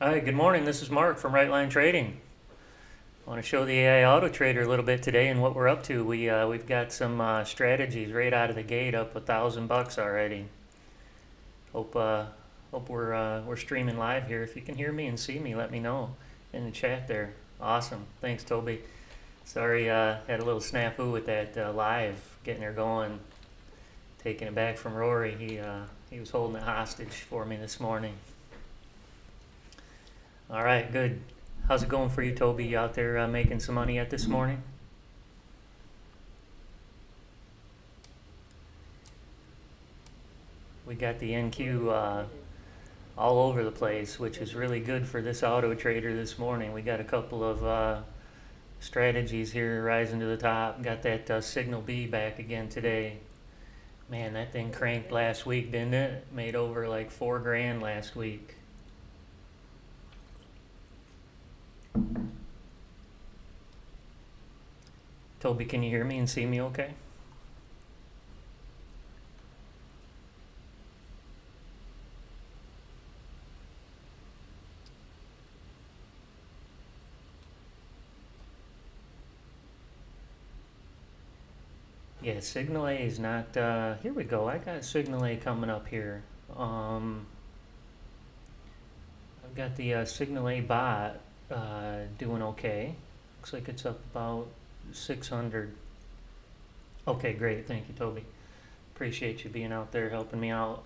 Hi, good morning. This is Mark from Right Line Trading. I want to show the AI Auto Trader a little bit today and what we're up to. We've got some strategies right out of the gate, up $1,000 already. Hope we're streaming live here. If you can hear me and see me, let me know in the chat there. Awesome. Thanks, Toby. Sorry, had a little snafu with that live getting her going. Taking it back from Rory. He was holding it hostage for me this morning. All right, good. How's it going for you, Toby? You out there making some money yet this morning? We got the NQ all over the place, which is really good for this auto trader this morning. We got a couple of strategies here rising to the top. Got that signal B back again today. Man, that thing cranked last week, didn't it? Made over like 4 grand last week. Toby, can you hear me and see me okay? Yeah, Signal A is not, here we go. I got Signal A coming up here. I've got the Signal A bot doing okay. Looks like it's up about 600. Okay, great. Thank you, Toby. Appreciate you being out there helping me out.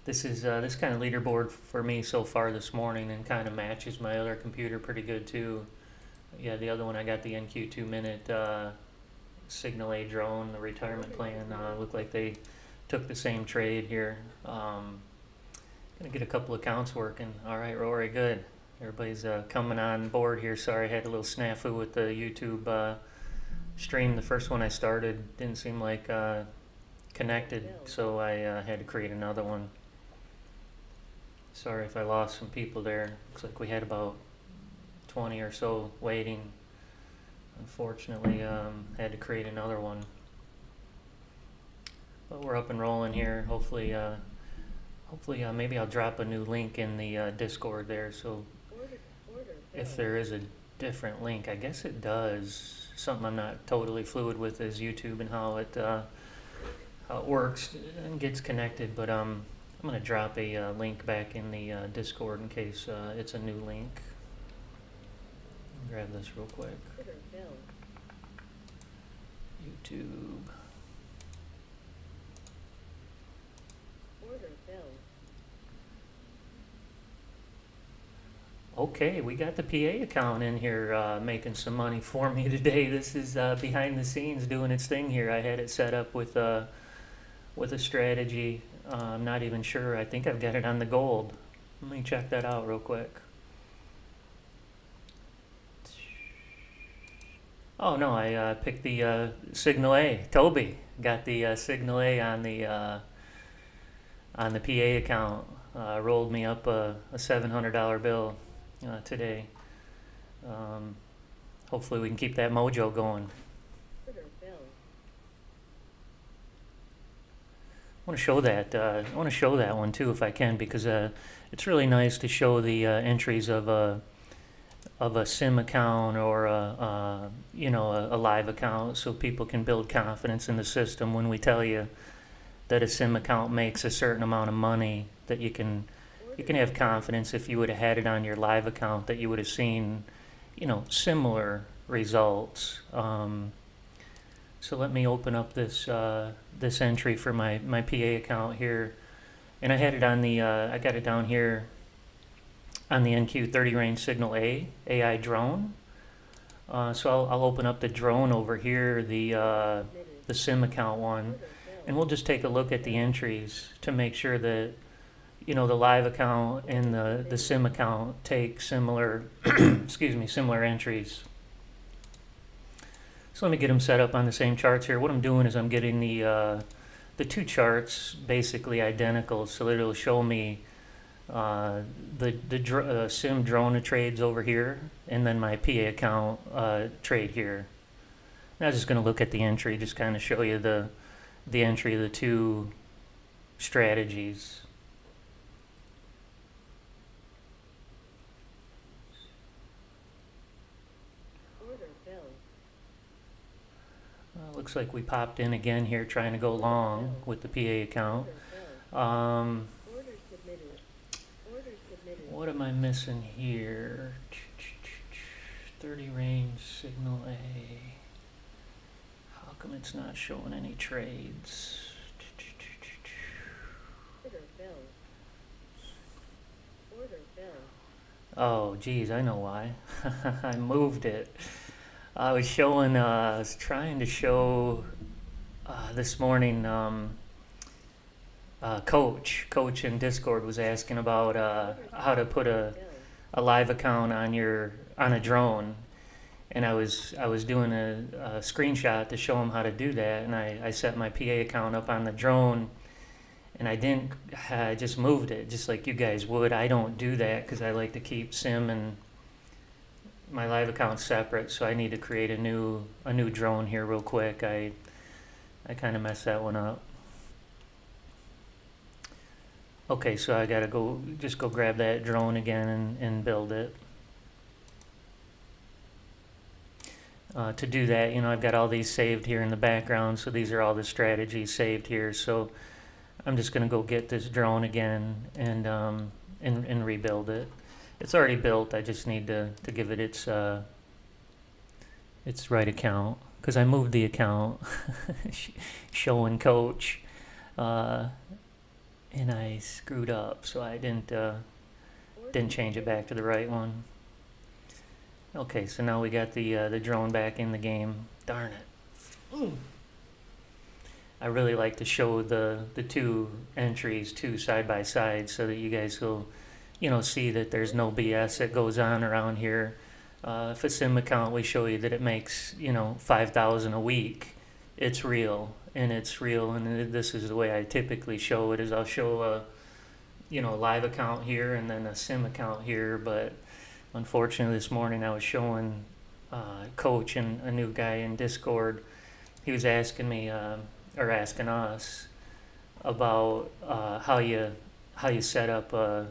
This is this kind of leaderboard for me so far this morning, and kind of matches my other computer pretty good too. Yeah, the other one I got the NQ 2-minute Signal A drone, the retirement plan. Looked like they took the same trade here. Gonna get a couple accounts working. All right, Rory, good. Everybody's coming on board here. Sorry, I had a little snafu with the YouTube stream. The first one I started didn't seem like connected, so I had to create another one. Sorry if I lost some people there. Looks like we had about 20 or so waiting. Unfortunately, had to create another one. But we're up and rolling here. Hopefully, maybe I'll drop a new link in the Discord there. So if there is a different link, I guess it does. Something I'm not totally fluid with is YouTube and how it works and gets connected. But I'm gonna drop a link back in the Discord in case it's a new link. Grab this real quick. YouTube. Okay, we got the PA account in here making some money for me today. This is behind the scenes doing its thing here. I had it set up with a strategy. I'm not even sure. I think I've got it on the gold. Let me check that out real quick. Oh no, I picked the Signal A. Toby got the Signal A on the PA account. Rolled me up a $700 bill today. Hopefully we can keep that mojo going. I want to show that. I want to show that one too if I can, because it's really nice to show the entries of a sim account or a live account, so people can build confidence in the system when we tell you that a sim account makes a certain amount of money, that you can have confidence if you would have had it on your live account that you would have seen similar results. So let me open up this this entry for my PA account here, and I had it on the I got it down here on the NQ 30 range Signal A AI drone. So I'll open up the drone over here, the sim account one, and we'll just take a look at the entries to make sure that the live account and the sim account take similar excuse me, similar entries. So let me get them set up on the same charts here. What I'm doing is I'm getting the two charts basically identical, so that it'll show me the sim drone trades over here, and then my PA account trade here. And I was just going to look at the entry, just kind of show you the entry of the two strategies. Looks like we popped in again here trying to go long with the PA account. What am I missing here? 30 range signal A. How come it's not showing any trades? Oh, geez, I know why. I moved it. I was trying to show this morning. Coach in Discord was asking about how to put a live account on a drone, and I was doing a screenshot to show him how to do that, and I set my PA account up on the drone, and I just moved it just like you guys would. I don't do that because I like to keep sim and my live account separate, so I need to create a new drone here real quick. I kind of messed that one up. Okay, so I gotta go grab that drone again and build it. To do that, I've got all these saved here in the background, so these are all the strategies saved here. So I'm just gonna go get this drone again and rebuild it. It's already built. I just need to give it its right account because I moved the account showing coach. And I screwed up, so I didn't change it back to the right one. Okay, so now we got the drone back in the game. Darn it! I really like to show the two entries side by side so that you guys will, see that there's no BS that goes on around here. If a sim account, we show you that it makes 5,000 a week. It's real. And this is the way I typically show it. Is I'll show a live account here and then a sim account here. But unfortunately, this morning I was showing Coach and a new guy in Discord. He was asking me or asking us about how you set up the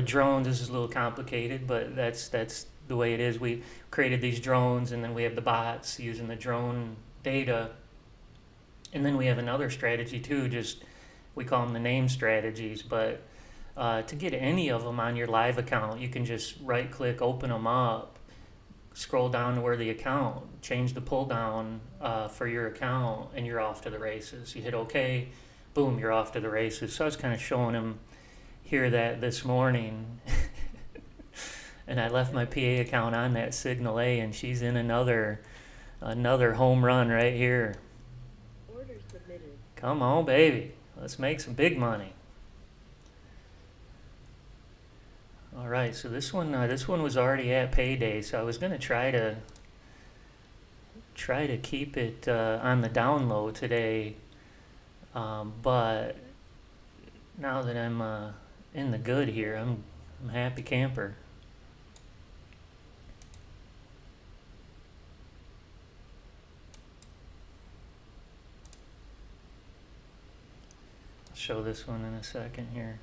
drones. This is a little complicated, but that's the way it is. We created these drones, and then we have the bots using the drone data. And then we have another strategy too, we call them the name strategies, but to get any of them on your live account, you can just right click, open them up, scroll down to where the account, change the pull down for your account, and you're off to the races. You hit OK, boom, you're off to the races. So I was kind of showing him here that this morning, and I left my PA account on that signal A, and she's in another home run right here. Come on, baby. Let's make some big money. All right, so this one was already at payday, so I was going to try to keep it on the down low today, but now that I'm in the good here, I'm a happy camper. Show this one in a second here.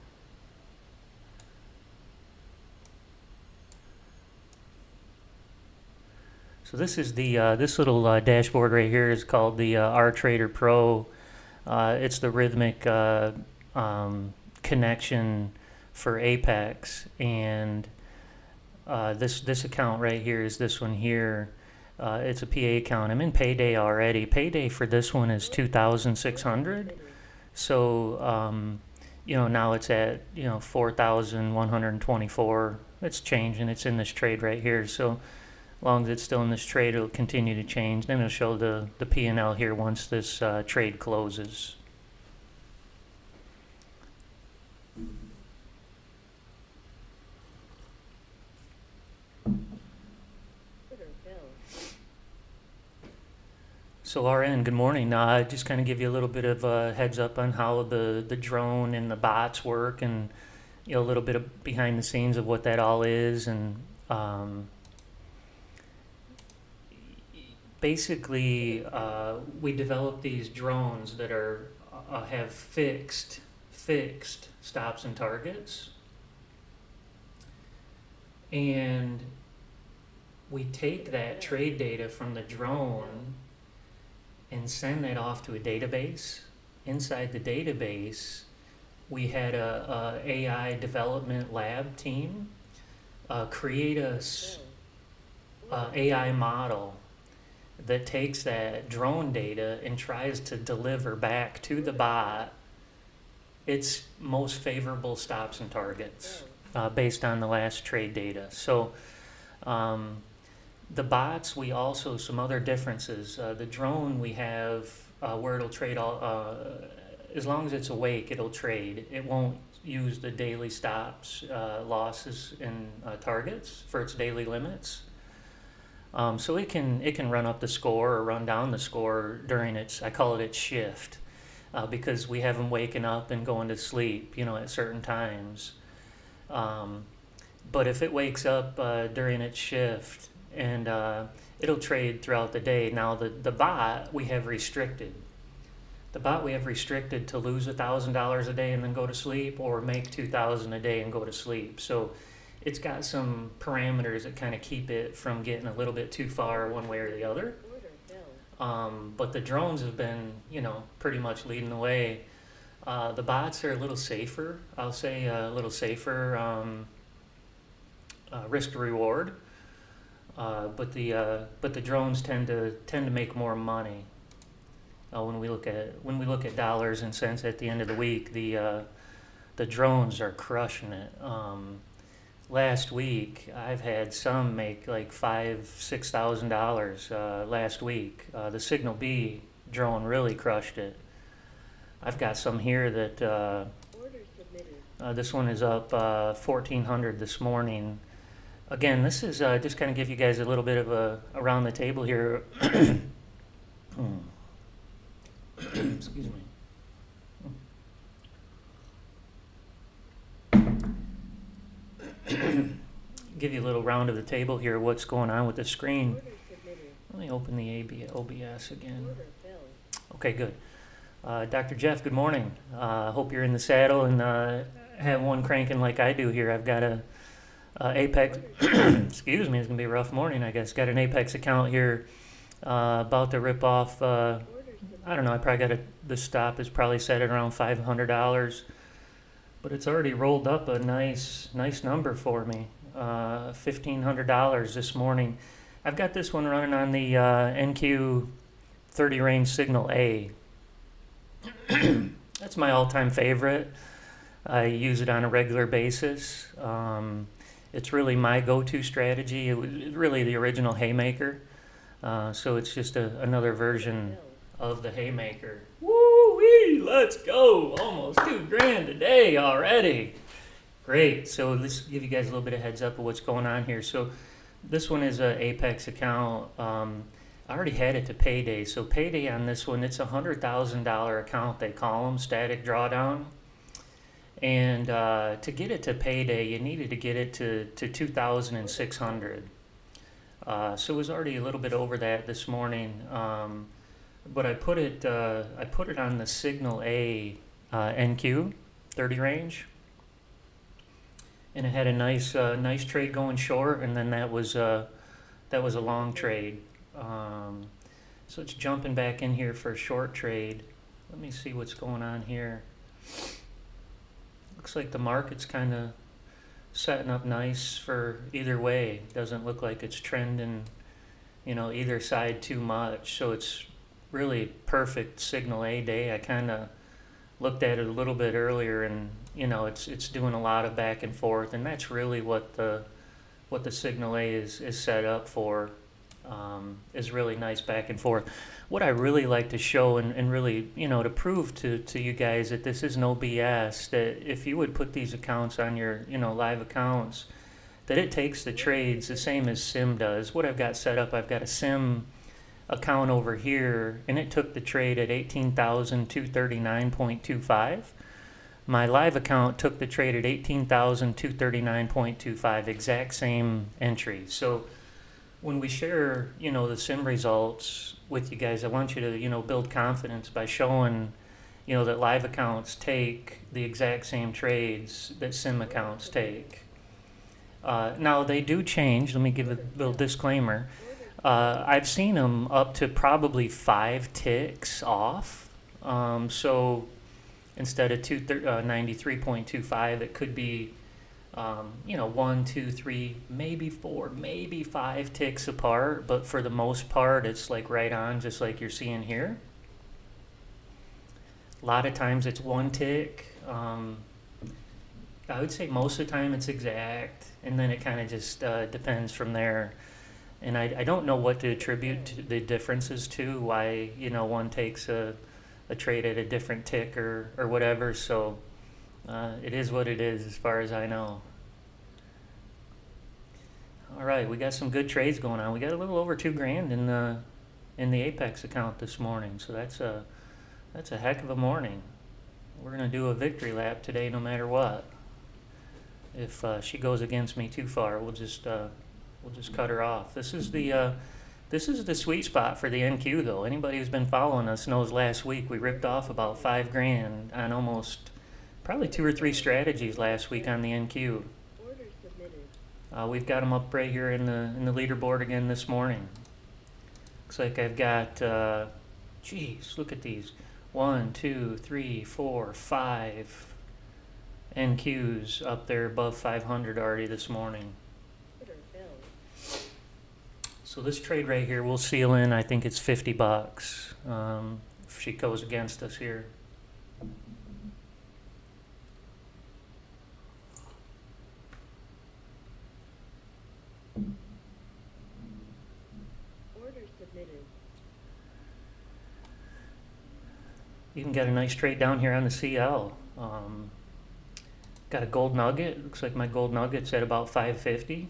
So this is the this little dashboard right here is called the RTrader Pro. It's the rhythmic connection for Apex, and this account right here is this one here. It's a PA account. I'm in payday already. Payday for this one is 2,600. So, now it's at, 4,124. It's changing. It's in this trade right here. So, as long as it's still in this trade, it'll continue to change. Then it'll show the P&L here once this trade closes. So RN, good morning. Just kind of give you a little bit of a heads up on how the drone and the bots work, and a little bit of behind the scenes of what that all is. And basically, we develop these drones that are have fixed stops and targets, and we take that trade data from the drone and send that off to a database. Inside the database, we had a AI development lab team create a AI model that takes that drone data and tries to deliver back to the bot its most favorable stops and targets based on the last trade data. So the bots, we also, some other differences. The drone, we have where it'll trade all, as long as it's awake, it'll trade. It won't use the daily stops, losses, and targets for its daily limits. So it can run up the score or run down the score during its, I call it its shift, because we have them waking up and going to sleep, at certain times. But if it wakes up during its shift, and it'll trade throughout the day. Now the bot we have restricted. The bot we have restricted to lose $1,000 a day and then go to sleep, or make $2,000 a day and go to sleep. So it's got some parameters that kind of keep it from getting a little bit too far one way or the other. But the drones have been, pretty much leading the way. The bots are a little safer. I'll say a little safer risk to reward. But the drones tend to make more money. When we look at dollars and cents at the end of the week, the drones are crushing it. Last week, I've had some make like $5,000-$6,000 last week. The Signal B drone really crushed it. I've got some here that this one is up 1,400 this morning. Again, this is just kind of give you guys a little bit of a around the table here. Excuse me. Give you a little round of the table here, what's going on with the screen. Let me open the OBS again. Okay, good. Dr. Jeff, good morning. Hope you're in the saddle and have one cranking like I do here. I've got a Apex, excuse me, it's going to be a rough morning, I guess. Got an Apex account here about to rip off, I don't know, I probably got the stop is probably set at around $500. But it's already rolled up a nice number for me, $1,500 this morning. I've got this one running on the NQ 30 range signal A. That's my all-time favorite. I use it on a regular basis. It's really my go-to strategy. It was really the original Haymaker. So it's just another version of the Haymaker. Woo-wee, let's go. Almost $2,000 a day already. Great. So let's give you guys a little bit of heads up of what's going on here. So this one is an Apex account. I already had it to payday. So payday on this one, it's a $100,000 account, they call them, static drawdown. And to get it to payday, you needed to get it to 2,600. So it was already a little bit over that this morning. But I put it on the Signal A NQ 30 range, and it had a nice trade going short, and then that was a long trade. So it's jumping back in here for a short trade. Let me see what's going on here. Looks like the market's kind of setting up nice for either way. Doesn't look like it's trending, either side too much. So it's really perfect Signal A day. I kind of looked at it a little bit earlier, and it's doing a lot of back and forth, and that's really what the Signal A is set up for. Is really nice back and forth. What I really like to show and really, to prove to you guys that this is no BS, that if you would put these accounts on your, live accounts, that it takes the trades the same as Sim does. What I've got set up, I've got a Sim account over here, and it took the trade at 18,239.25. My live account took the trade at 18,239.25, exact same entry. So when we share, the Sim results with you guys, I want you to, build confidence by showing, that live accounts take the exact same trades that Sim accounts take. Now, they do change. Let me give a little disclaimer. I've seen them up to probably 5 ticks off. So instead of 93.25, it could be, 1, 2, 3, maybe 4, maybe 5 ticks apart. But for the most part, it's like right on, just like you're seeing here. A lot of times it's 1 tick. I would say most of the time it's exact, and then it kind of just depends from there. And I don't know what to attribute the differences to, why, one takes a trade at a different tick or whatever. So it is what it is as far as I know. All right, we got some good trades going on. We got a little over $2,000 in the Apex account this morning, so that's a heck of a morning. We're gonna do a victory lap today, no matter what. If she goes against me too far, we'll just cut her off. This is the sweet spot for the NQ, though. Anybody who's been following us knows last week we ripped off about $5,000 on almost probably 2 or 3 strategies last week on the NQ. We've got them up right here in the leaderboard again this morning. Looks like I've got, geez, look at these. 1, 2, 3, 4, 5 NQs up there above 500 already this morning. So this trade right here, we'll seal in, I think it's $50 if she goes against us here. Order submitted. You can get a nice trade down here on the CL. Got a gold nugget. Looks like my gold nugget's at about 550.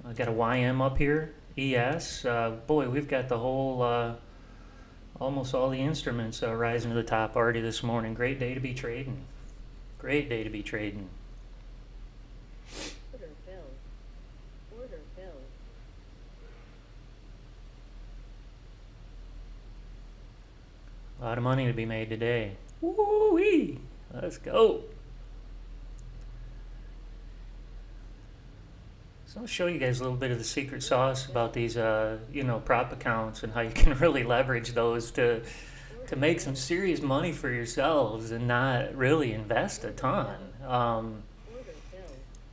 I got a YM up here. ES. Boy, we've got the whole, almost all the instruments rising to the top already this morning. Great day to be trading. Great day to be trading. Order filled. Order filled. A lot of money to be made today. Woo-wee! Let's go. So I'll show you guys a little bit of the secret sauce about these, prop accounts and how you can really leverage those to make some serious money for yourselves and not really invest a ton.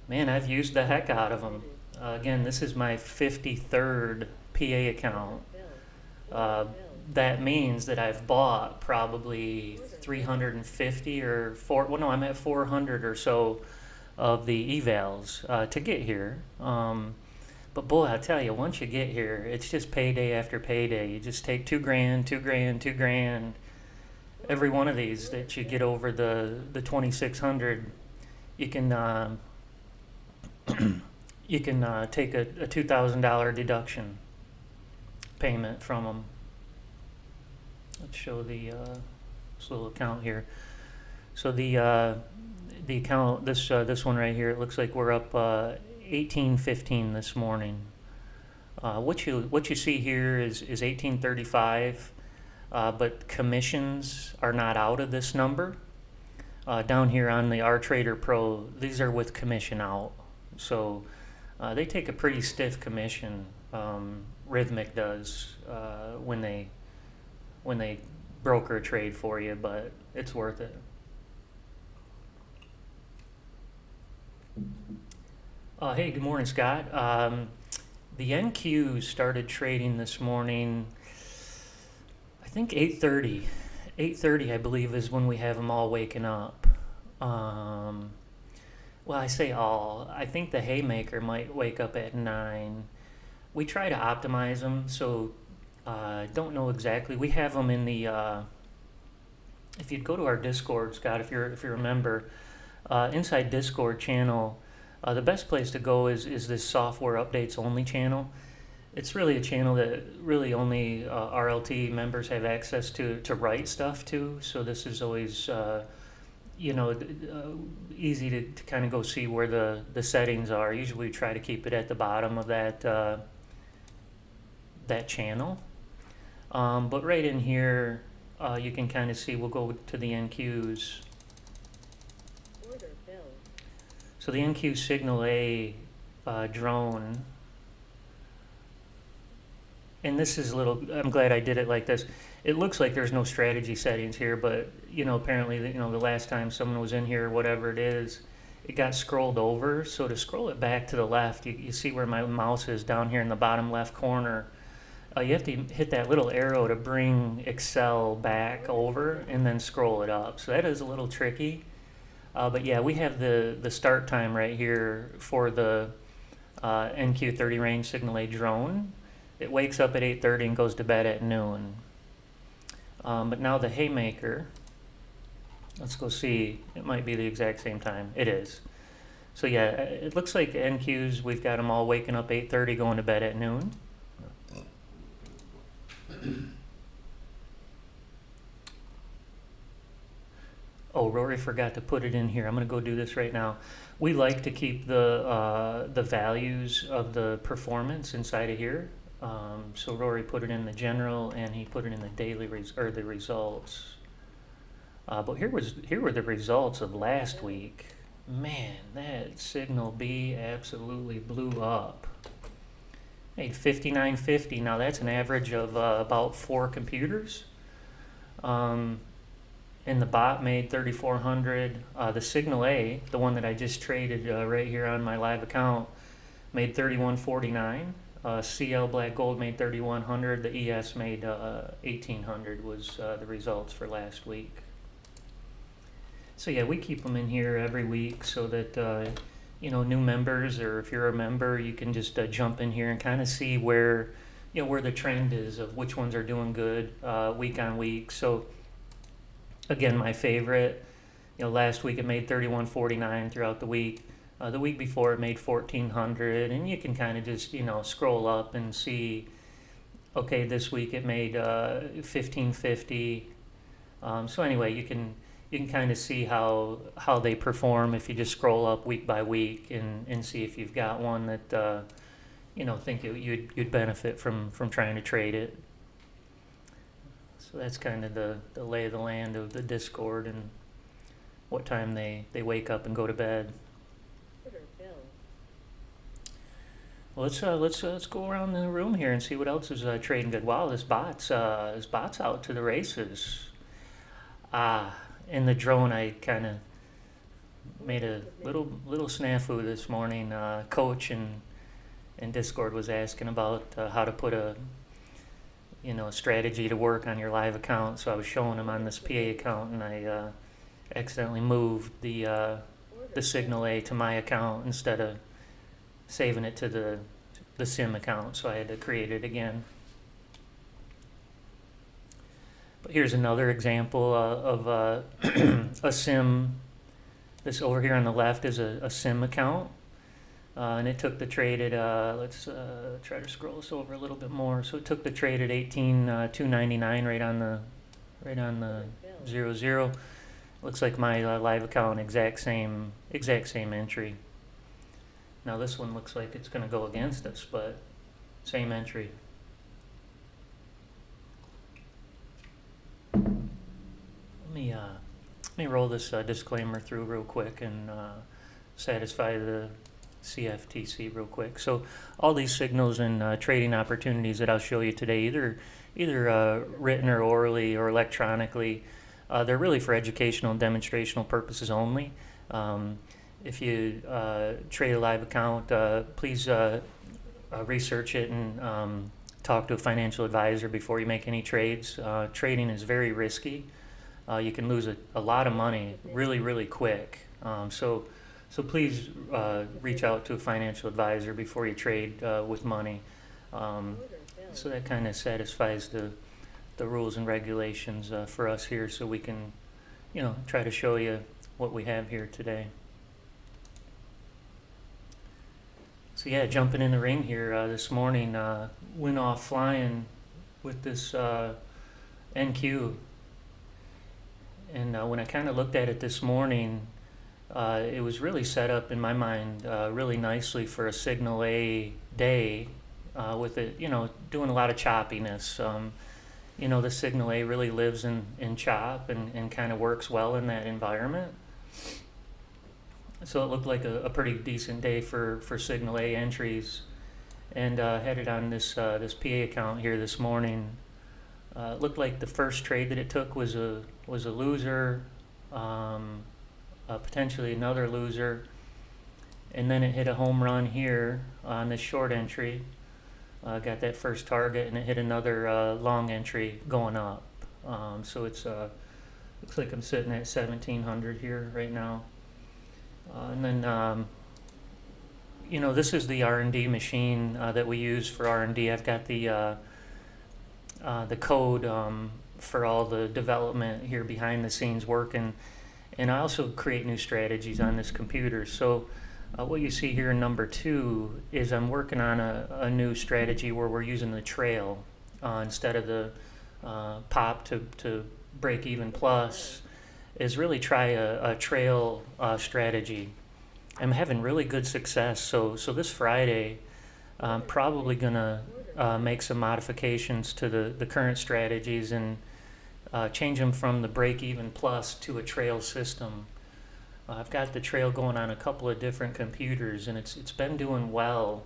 Man, I've used the heck out of them. Again, this is my 53rd PA account. That means that I've bought probably 350 or I'm at 400 or so of the evals to get here. But boy, I tell you, once you get here, it's just payday after payday. You just take $2,000, $2,000, $2,000. Every one of these that you get over the 2,600, you can you can take a $2,000 deduction payment from them. Let's show the this little account here. So the account, this one right here, it looks like we're up 1815 this morning. What you see here is 1835, but commissions are not out of this number. Down here on the RTrader Pro, these are with commission out. So they take a pretty stiff commission. Rhythmic does when they broker a trade for you, but it's worth it. Hey, good morning, Scott. The NQ started trading this morning, I think 8:30. 8:30, I believe, is when we have them all waking up. Well, I say all. I think the Haymaker might wake up at 9. We try to optimize them, so don't know exactly. We have them in the, if you'd go to our Discord, Scott, if you remember, inside Discord channel, the best place to go is this software updates only channel. It's really a channel that really only RLT members have access to write stuff to. So this is always, easy to kind of go see where the settings are. Usually we try to keep it at the bottom of that channel. But right in here, you can kind of see, we'll go to the NQs. So the NQ Signal A drone and this is a little, I'm glad I did it like this. It looks like there's no strategy settings here, but apparently, the last time someone was in here, whatever it is, it got scrolled over. So to scroll it back to the left, you see where my mouse is down here in the bottom left corner. You have to hit that little arrow to bring Excel back over and then scroll it up. So that is a little tricky. But yeah, we have the start time right here for the NQ30 range signal A drone. It wakes up at 8:30 and goes to bed at noon. But now the haymaker, let's go see. It might be the exact same time. It is. So yeah, it looks like NQs, we've got them all waking up 8:30, going to bed at noon. Oh, Rory forgot to put it in here. I'm going to go do this right now. We like to keep the values of the performance inside of here. So Rory put it in the general, and he put it in the daily the results. But here were the results of last week. Man, that signal B absolutely blew up. Made 59.50. Now that's an average of about 4 computers. And the bot made 3,400. The signal A, the one that I just traded right here on my live account, made 31.49. CL Black Gold made 3,100. The ES made 1,800 was the results for last week. So yeah, we keep them in here every week so that new members, or if you're a member, you can just jump in here and kind of see where where the trend is of which ones are doing good week on week. So again, my favorite, last week it made 31.49 throughout the week. The week before it made 1,400, and you can kind of just scroll up and see. Okay, this week it made 15.50. So anyway, you can kind of see how they perform if you just scroll up week by week and see if you've got one that think you'd benefit from trying to trade it. So that's kind of the lay of the land of the Discord and what time they wake up and go to bed. Well, let's go around the room here and see what else is trading good. Wow, this bot's out to the races. In the drone, I kind of made a little snafu this morning. Coach in Discord was asking about how to put a strategy to work on your live account. So I was showing him on this PA account, and I accidentally moved the signal A to my account instead of saving it to the sim account. So I had to create it again. But here's another example of a sim. This over here on the left is a sim account. And it took the trade at, let's try to scroll this over a little bit more. So it took the trade at 18,299 right on the 00. Looks like my live account exact same entry. Now this one looks like it's going to go against us, but same entry. Let me roll this disclaimer through real quick and satisfy the CFTC real quick. So all these signals and trading opportunities that I'll show you today, either written or orally or electronically, they're really for educational and demonstrational purposes only. If you trade a live account, please research it and talk to a financial advisor before you make any trades. Trading is very risky. You can lose a lot of money really quick. So please reach out to a financial advisor before you trade with money. So that kind of satisfies the rules and regulations for us here, so we can try to show you what we have here today. So yeah, jumping in the ring here this morning, went off flying with this NQ. And when I kind of looked at it this morning, it was really set up in my mind really nicely for a signal A day with it, doing a lot of choppiness. The signal A really lives in chop and kind of works well in that environment. So it looked like a pretty decent day for signal A entries. and had it on this PA account here this morning. It looked like the first trade that it took was a loser, potentially another loser, and then it hit a home run here on this short entry. Got that first target, and it hit another long entry going up. So it's looks like I'm sitting at 1700 here right now. And then this is the R&D machine that we use for R&D. I've got the code for all the development here behind the scenes working, and I also create new strategies on this computer. So what you see here in number 2 is I'm working on a new strategy where we're using the trail instead of the pop to break even plus, is really try a trail strategy. I'm having really good success. So this Friday, I'm probably gonna make some modifications to the current strategies and change them from the break even plus to a trail system. I've got the trail going on a couple of different computers, and it's been doing well.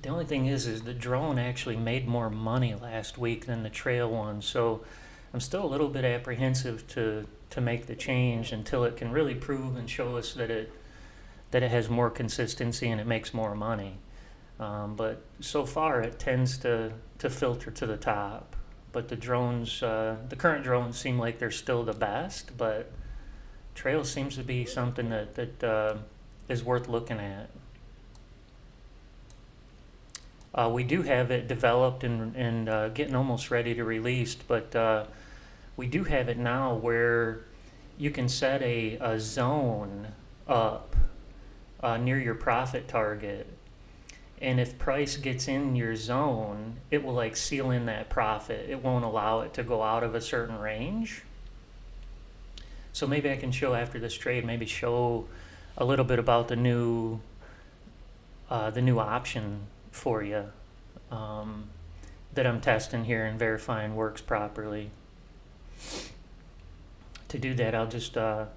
The only thing is the drone actually made more money last week than the trail one, so I'm still a little bit apprehensive to make the change until it can really prove and show us that it has more consistency and it makes more money. But so far it tends to filter to the top. But the drones, the current drones seem like they're still the best, but trail seems to be something that is worth looking at. We do have it developed and getting almost ready to release, but we do have it now where you can set a zone up near your profit target, and if price gets in your zone, it will like seal in that profit. It won't allow it to go out of a certain range. So maybe I can show after this trade, maybe show a little bit about the new option for you that I'm testing here and verifying works properly. To do that, I'll just let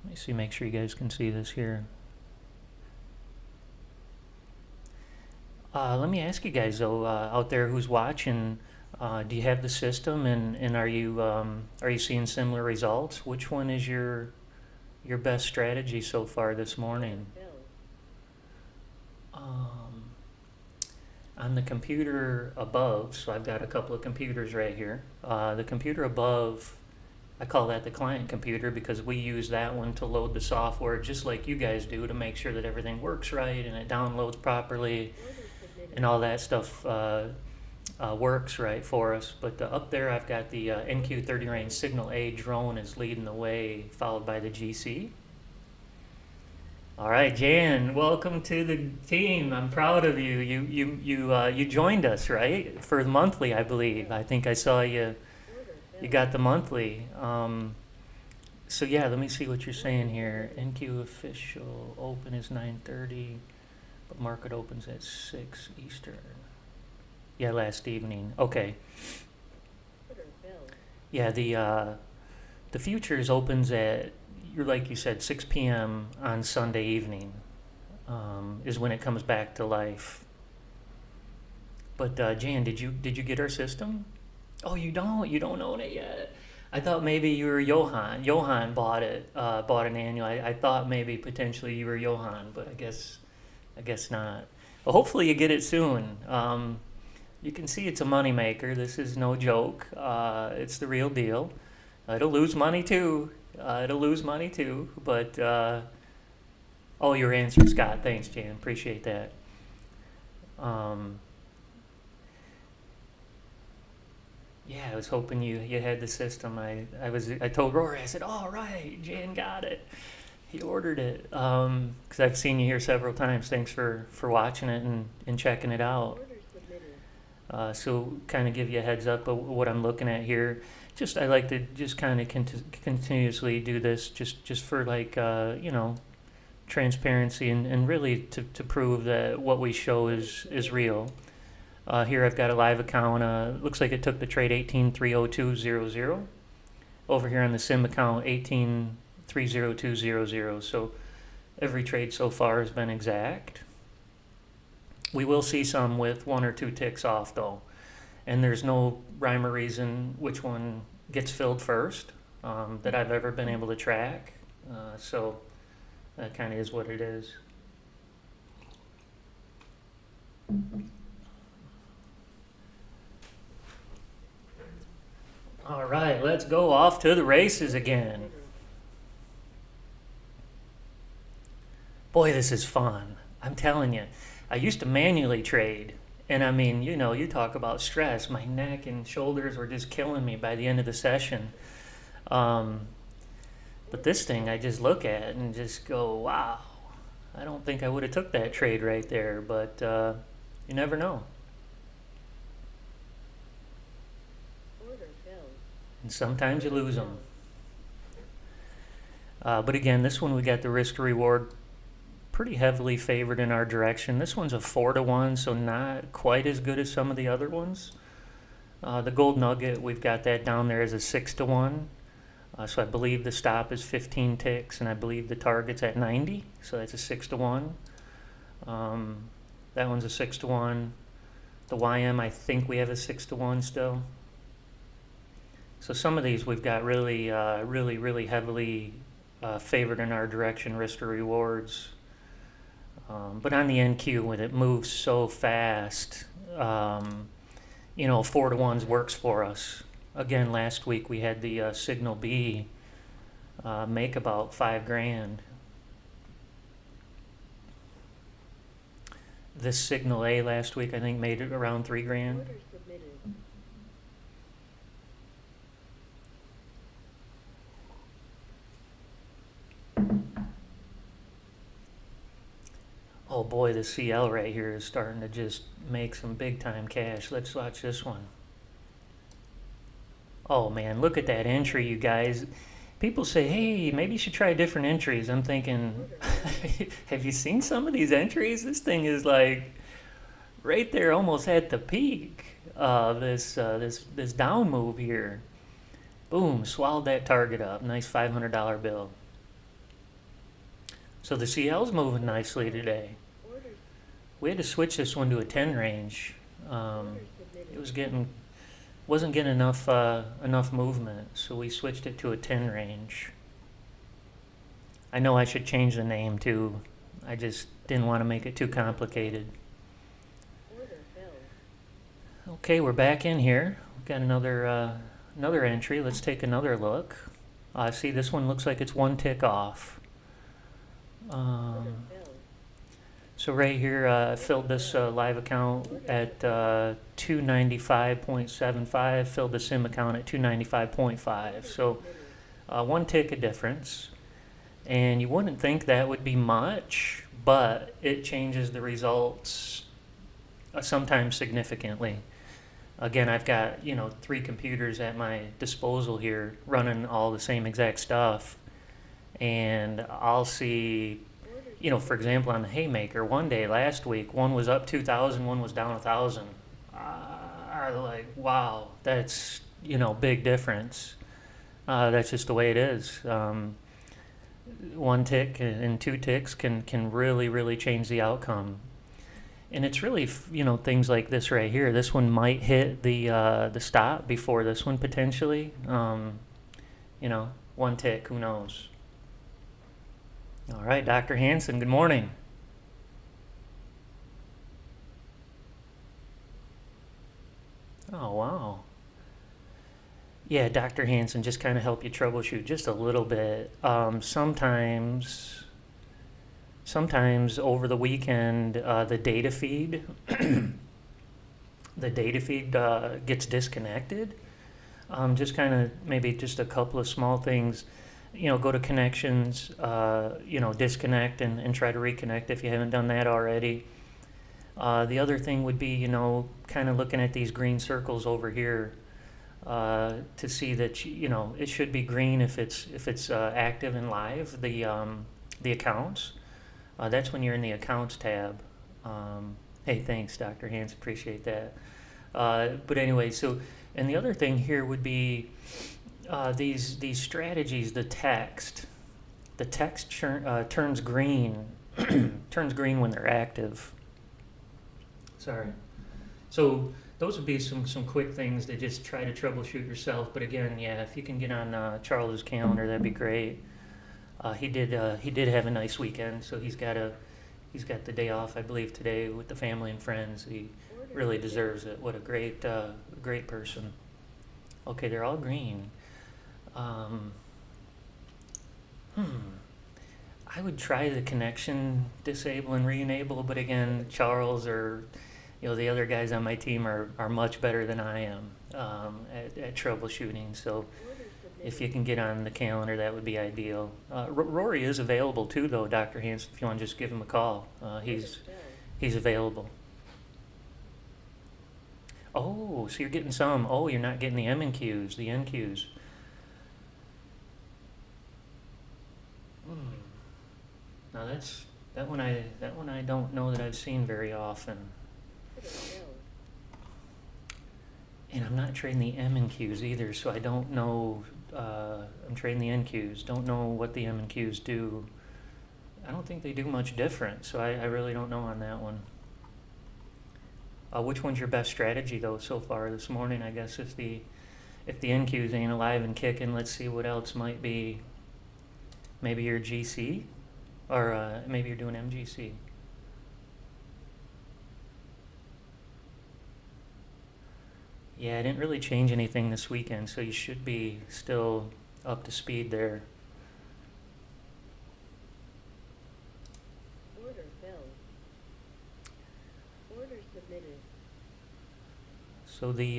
me see, make sure you guys can see this here. Let me ask you guys though, out there who's watching, do you have the system, and are you seeing similar results? Which one is your best strategy so far this morning? On the computer above, so I've got a couple of computers right here. The computer above, I call that the client computer because we use that one to load the software just like you guys do to make sure that everything works right and it downloads properly and all that stuff works right for us. But up there I've got the NQ30 range Signal A drone is leading the way, followed by the GC. All right, Jan, welcome to the team. I'm proud of you. You joined us, right, for the monthly, I believe. I think I saw you got the monthly. So yeah, let me see what you're saying here. NQ official open is 9:30, but market opens at 6 Eastern. Yeah, last evening. Okay. Yeah, the futures opens at, like you said, 6 p.m. on Sunday evening is when it comes back to life. But Jan, did you get our system? Oh, you don't own it yet. I thought maybe you were Johan. Johan bought it, bought an annual. I thought maybe potentially you were Johan, but I guess not. Well, hopefully you get it soon. You can see it's a moneymaker. This is no joke. It's the real deal. It'll lose money too. But oh, your answer, Scott. Thanks, Jan. Appreciate that. Yeah, I was hoping you had the system. I told Rory, I said, all right, Jan got it. He ordered it. Because I've seen you here several times. Thanks for watching it and checking it out. So kind of give you a heads up of what I'm looking at here. I like to just kind of continuously do this just for like, transparency and really to prove that what we show is real. Here I've got a live account. Looks like it took the trade 18,302.00. Over here on the sim account 18,302.00. So every trade so far has been exact. We will see some with 1 or 2 ticks off though, and there's no rhyme or reason which one gets filled first that I've ever been able to track. So that kind of is what it is. All right, let's go off to the races again. Boy, this is fun. I'm telling you, I used to manually trade. And I mean, you know, you talk about stress. My neck and shoulders were just killing me by the end of the session. But this thing, I just look at and just go, wow. I don't think I would have took that trade right there, but you never know. Order filled. And sometimes you lose them. But again, this one we got the risk to reward pretty heavily favored in our direction. This one's a 4-to-1, so not quite as good as some of the other ones. The gold nugget, we've got that down there as a 6-to-1. So I believe the stop is 15 ticks, and I believe the target's at 90. So that's a 6-to-1. That one's a 6-to-1. The YM, I think we have a 6-to-1 still. So some of these we've got really, really heavily favored in our direction, risk to rewards. But on the NQ, when it moves so fast, you know, 4-to-1s works for us. Again, last week we had the Signal B make about $5,000. This Signal A last week, I think, made it around $3,000. Order submitted. Oh boy, the CL right here is starting to just make some big time cash. Let's watch this one. Oh man, look at that entry, you guys. People say, hey, maybe you should try different entries. I'm thinking, have you seen some of these entries? This thing is like right there, almost at the peak of this down move here. Boom, swallowed that target up. Nice $500 bill. So the CL's moving nicely today. Order, We had to switch this one to a 10 range. order submitted. It wasn't getting enough movement, so we switched it to a 10 range. I know I should change the name too. I just didn't want to make it too complicated. Order filled. Okay, we're back in here. We've got another entry. Let's take another look. See, this one looks like it's 1 tick off. Order filled. So right here, I filled this live account at 295.75, filled the sim account at 295.5. So 1 tick of difference. And you wouldn't think that would be much, but it changes the results sometimes significantly. Again, I've got, you know, 3 computers at my disposal here running all the same exact stuff. And I'll see, you know, for example, on the Haymaker, one day last week, one was up 2,000, one was down 1,000. I was like, wow, that's, you know, big difference. That's just the way it is. 1 tick and 2 ticks can really change the outcome. And it's really, you know, things like this right here. This one might hit the stop before this one potentially. You know, 1 tick, who knows? All right, Dr. Hanson, good morning. Oh, wow. Yeah, Dr. Hanson, just kind of help you troubleshoot just a little bit. Sometimes over the weekend, the data feed, gets disconnected. Just kind of maybe just a couple of small things. You know, go to connections, you know, disconnect and try to reconnect if you haven't done that already. The other thing would be, you know, kind of looking at these green circles over here to see that, you know, it should be green if it's active and live, the accounts. That's when you're in the accounts tab. Hey, thanks, Dr. Hans, appreciate that. But anyway, so, and the other thing here would be these strategies, the text turns green, turns green when they're active. Sorry. So those would be some quick things to just try to troubleshoot yourself. But again, yeah, if you can get on Charles's calendar, that'd be great. He did have a nice weekend, so he's got the day off, I believe, today with the family and friends. He really deserves it. What a great person. Okay, they're all green. Um, I would try the connection disable and re-enable, but again, Charles or the other guys on my team are much better than I am at troubleshooting. So if you can get on the calendar, that would be ideal. Rory is available too, though, Dr. Hanson. If you want to just give him a call, he's available. Oh, so you're getting some. Oh, you're not getting the M and Qs, the NQs. Hmm. Now that one I don't know that I've seen very often. And I'm not trading the M and Qs either, so I don't know. I'm trading the NQs. Don't know what the M and Qs do. I don't think they do much different, so I really don't know on that one. Which one's your best strategy though so far this morning? I guess if the NQs ain't alive and kicking, let's see what else might be. Maybe your GC, or maybe you're doing MGC. Yeah, I didn't really change anything this weekend, so you should be still up to speed there. Order filled. Order submitted. So the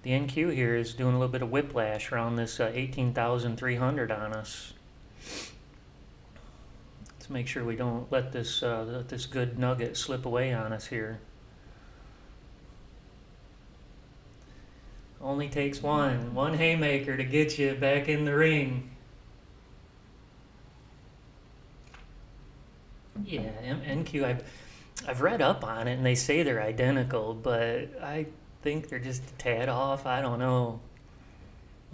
NQ here is doing a little bit of whiplash around this 18,300 on us. Let's make sure we don't let this good nugget slip away on us here. Only takes one haymaker to get you back in the ring. Yeah, NQ, I've read up on it and they say they're identical, but I think they're just a tad off. I don't know.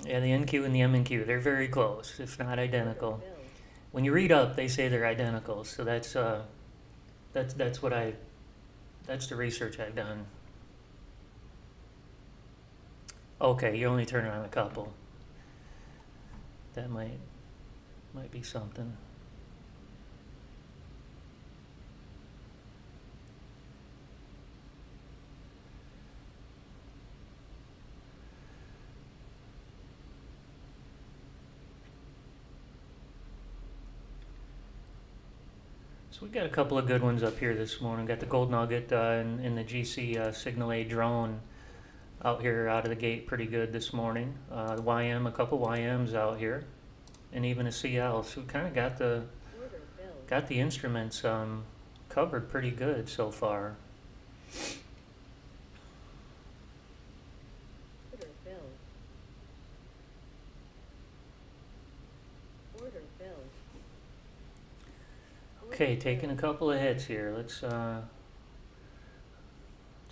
Yeah, the NQ and the MNQ, they're very close, if not identical. When you read up, they say they're identical, so that's the research I've done. Okay, you're only turning on a couple. That might be something. So we got a couple of good ones up here this morning. Got the gold nugget and the GC Signal A drone out here out of the gate pretty good this morning. The YM, a couple YMs out here, and even a CL. So we kind of got the instruments covered pretty good so far. Order filled. Order filled. Okay, taking a couple of hits here. Let's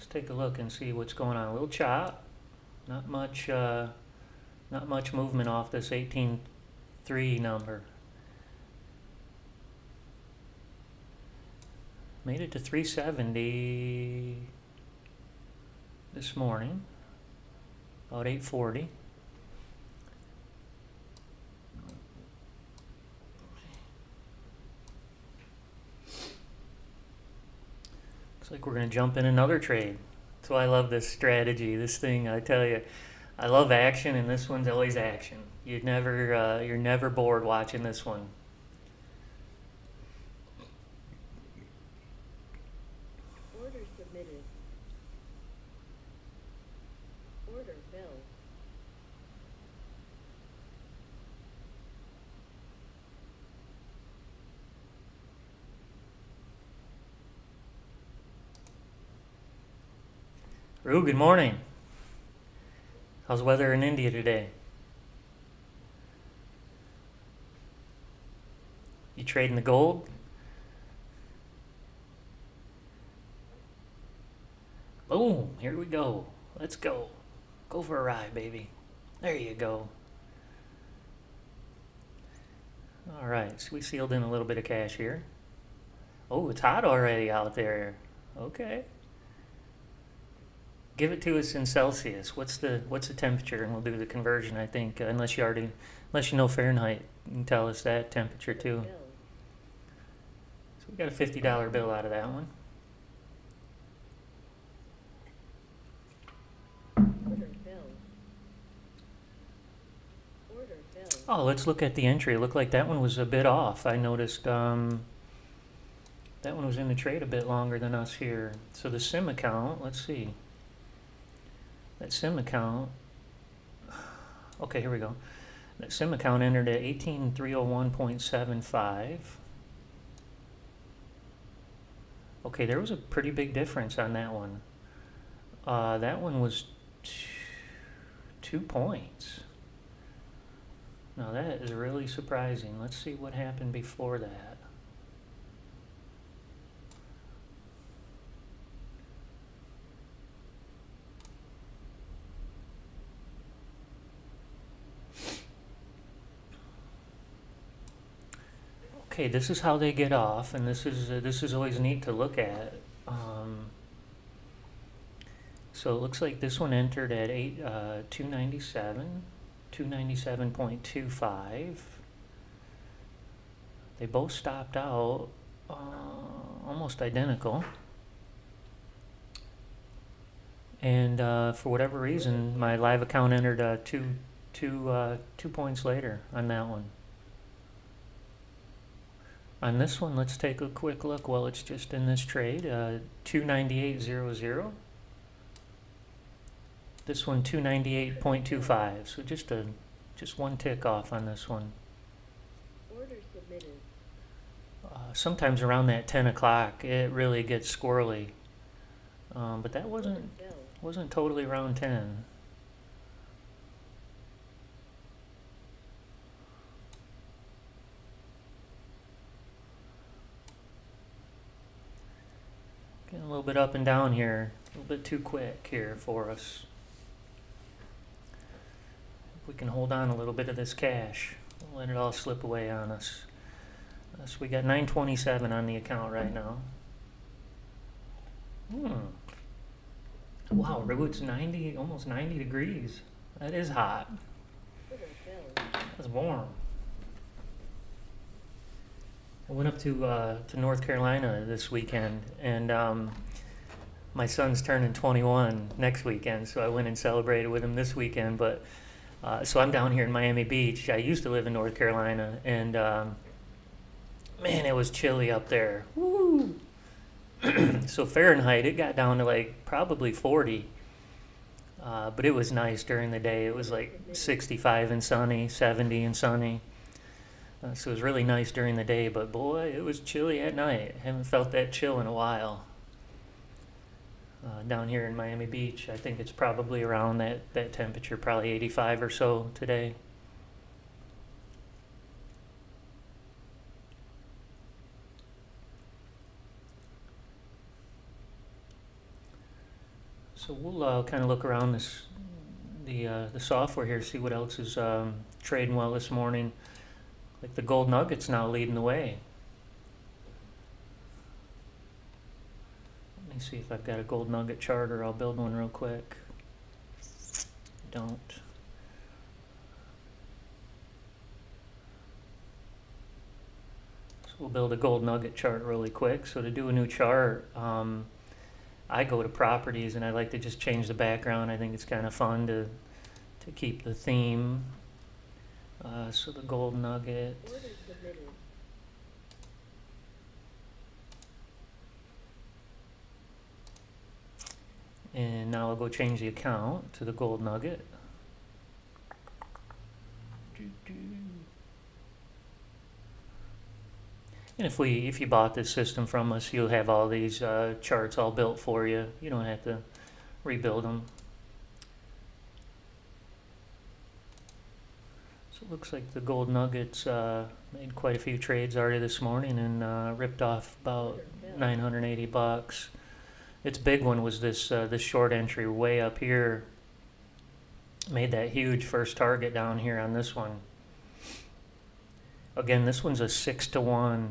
take a look and see what's going on. A little chop, not much movement off this 18.3 number. Made it to 370 this morning, about 840. Looks like we're going to jump in another trade. That's why I love this strategy. This thing, I tell you, I love action, and this one's always action. You're never bored watching this one. Order submitted. Order filled. Rue, good morning. How's the weather in India today? You trading the gold? Boom, here we go. Let's go. Go for a ride, baby. There you go. All right, so we sealed in a little bit of cash here. Oh, it's hot already out there. Okay. Give it to us in Celsius. What's the temperature, and we'll do the conversion. I think unless you know Fahrenheit, you can tell us that temperature Order too. bills. So we got a $50 bill out of that one. Order bills. Order bills. Oh, let's look at the entry. It looked like that one was a bit off. I noticed that one was in the trade a bit longer than us here. So the sim account, let's see. That sim account, okay, here we go. That sim account entered at 18301.75. Okay, there was a pretty big difference on that one. That one was 2 points. Now that is really surprising. Let's see what happened before that. Okay, this is how they get off, and this is always neat to look at. So it looks like this one entered at 297.25. They both stopped out almost identical. And for whatever reason, my live account entered two points later on that one. On this one, let's take a quick look while it's just in this trade. 298.00. This one 298.25. So just one tick off on this one. Order submitted. Sometimes around that 10 o'clock, it really gets squirrely. But that Order bills. wasn't totally around 10. Getting a little bit up and down here, a little bit too quick here for us. If we can hold on a little bit of this cash, we'll let it all slip away on us. So we got 927 on the account right now. Wow, it's 90, almost 90 degrees. That is hot. Order bills. That's warm. I went up to North Carolina this weekend, and my son's turning 21 next weekend, so I went and celebrated with him this weekend. But so I'm down here in Miami Beach. I used to live in North Carolina, and man, it was chilly up there. Woo! So Fahrenheit, it got down to like probably 40, but it was nice during the day. It was like 65 and sunny, 70 and sunny. So it was really nice during the day, but boy, it was chilly at night. Haven't felt that chill in a while. Down here in Miami Beach, I think it's probably around that temperature, probably 85 or so today. So we'll kind of look around the software here, see what else is trading well this morning. Like the gold nuggets now leading the way. Let me see if I've got a gold nugget chart, or I'll build one real quick. Don't. So we'll build a gold nugget chart really quick. So to do a new chart, I go to properties and I like to just change the background. I think it's kind of fun to keep the theme. So the gold nugget. Order submitted. And now I'll go change the account to the gold nugget. And if you bought this system from us, you'll have all these charts all built for you. You don't have to rebuild them. So it looks like the gold nuggets made quite a few trades already this morning and ripped off about 980 bucks. Its big one was this short entry way up here. Made that huge first target down here on this one. Again, this one's a 6-to-1,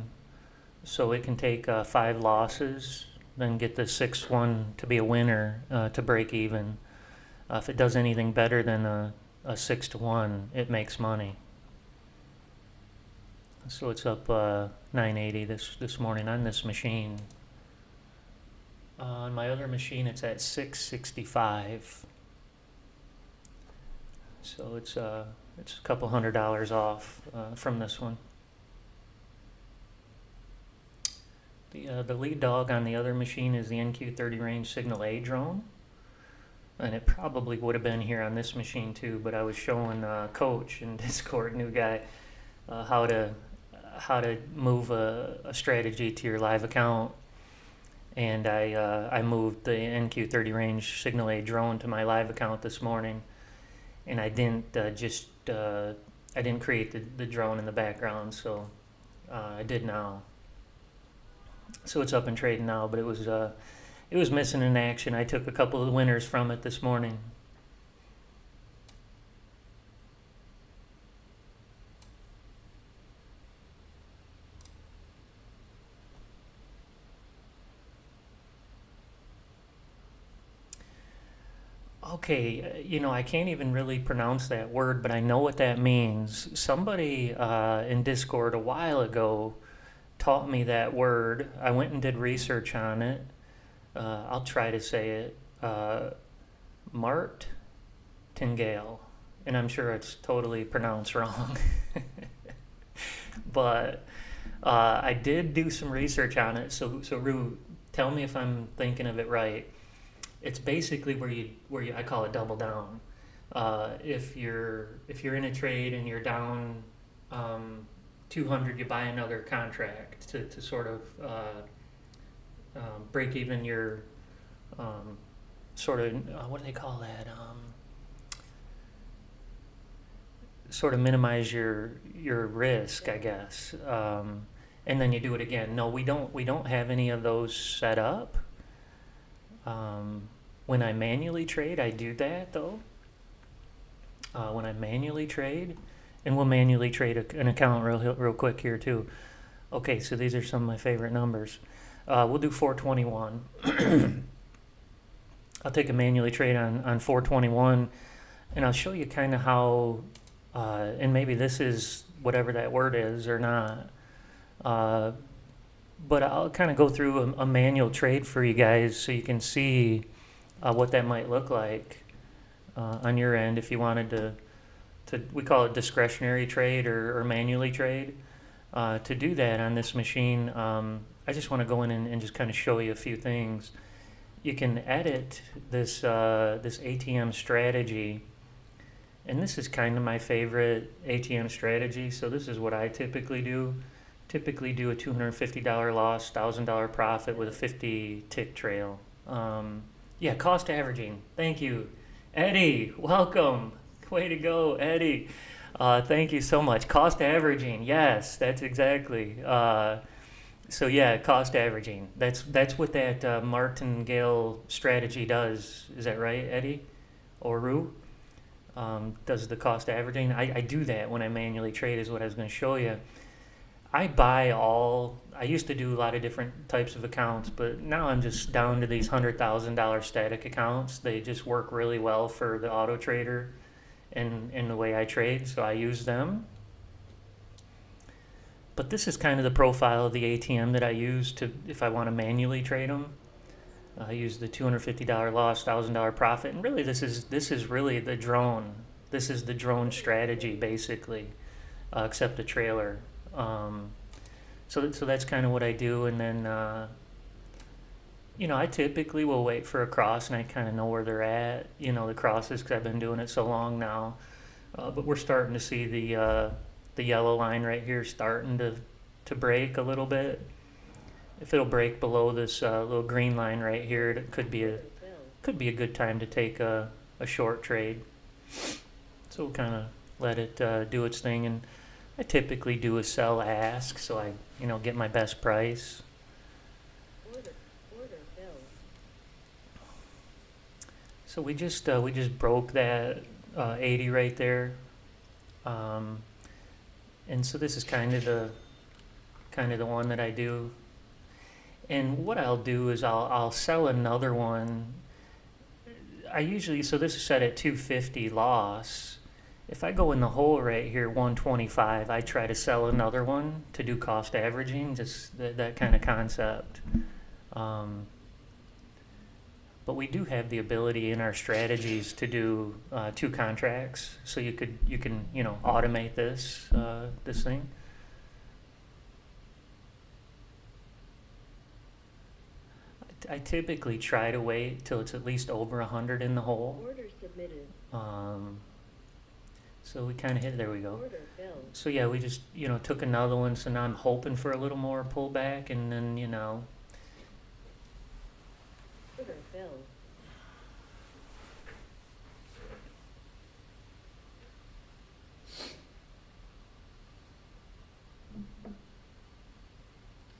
so it can take 5 losses then get the sixth one to be a winner to break even. If it does anything better than a 6 to 1, it makes money. So it's up 980 this morning on this machine. On my other machine, it's at 665. So it's a couple $100 off from this one. The lead dog on the other machine is the NQ30 range Signal A drone, and it probably would have been here on this machine too. But I was showing Coach in Discord, new guy, how to move a strategy to your live account, and I moved the NQ30 range Signal A drone to my live account this morning, and I didn't I didn't create the drone in the background, so I did now. So it's up and trading now, but it was missing in action. I took a couple of winners from it this morning. Okay, I can't even really pronounce that word, but I know what that means. Somebody in Discord a while ago taught me that word. I went and did research on it. I'll try to say it. Martingale. And I'm sure it's totally pronounced wrong. But I did do some research on it. So Rue, tell me if I'm thinking of it right. It's basically where you I call it double down. If you're in a trade and you're down 200, you buy another contract to sort of break even your sort of what do they call that? Sort of minimize your risk, I guess. And then you do it again. No, we don't have any of those set up. When I manually trade, I do that though. When I manually trade, and we'll manually trade an account real quick here too. Okay, so these are some of my favorite numbers. We'll do 421. I'll take a manually trade on 421, and I'll show you kind of how, and maybe this is whatever that word is or not. But I'll kind of go through a manual trade for you guys so you can see what that might look like on your end if you wanted to we call it discretionary trade or manually trade. To do that on this machine, I just want to go in and just kind of show you a few things. You can edit this ATM strategy, and this is kind of my favorite ATM strategy. So this is what I typically do. Typically do a $250 loss, $1,000 profit with a 50 tick trail. Yeah, cost averaging. Thank you, Eddie. Welcome. Way to go, Eddie. Thank you so much. Cost averaging. Yes, that's exactly. So yeah, cost averaging. That's what that martingale strategy does. Is that right, Eddie or Rue? Does the cost averaging? I do that when I manually trade, is what I was going to show you. I used to do a lot of different types of accounts, but now I'm just down to these $100,000 static accounts. They just work really well for the AutoTrader and the way I trade, so I use them. But this is kind of the profile of the ATM that I use if I want to manually trade them. I use the $250 loss, $1,000 profit, and really this is really the drone. This is the drone strategy basically, except a trailer. So that's kind of what I do, and then I typically will wait for a cross, and I kind of know where they're at. The crosses, because I've been doing it so long now. But we're starting to see the yellow line right here starting to break a little bit. If it'll break below this little green line right here, it could be a good time to take a short trade. So we'll kind of let it do its thing, and I typically do a sell ask, so I get my best price. Order filled. So we just broke that 80 right there, and so this is kind of the one that I do. And what I'll do is I'll sell another one. I usually, so this is set at 250 loss. If I go in the hole right here, 125, I try to sell another one to do cost averaging, just that kind of concept. Um, but we do have the ability in our strategies to do 2 contracts, so you can automate this thing. I typically try to wait till it's at least over 100 in the hole. Order submitted. So we kind of hit, there we go. Order filled. So yeah, we just, took another one, so now I'm hoping for a little more pullback, and then, Order filled.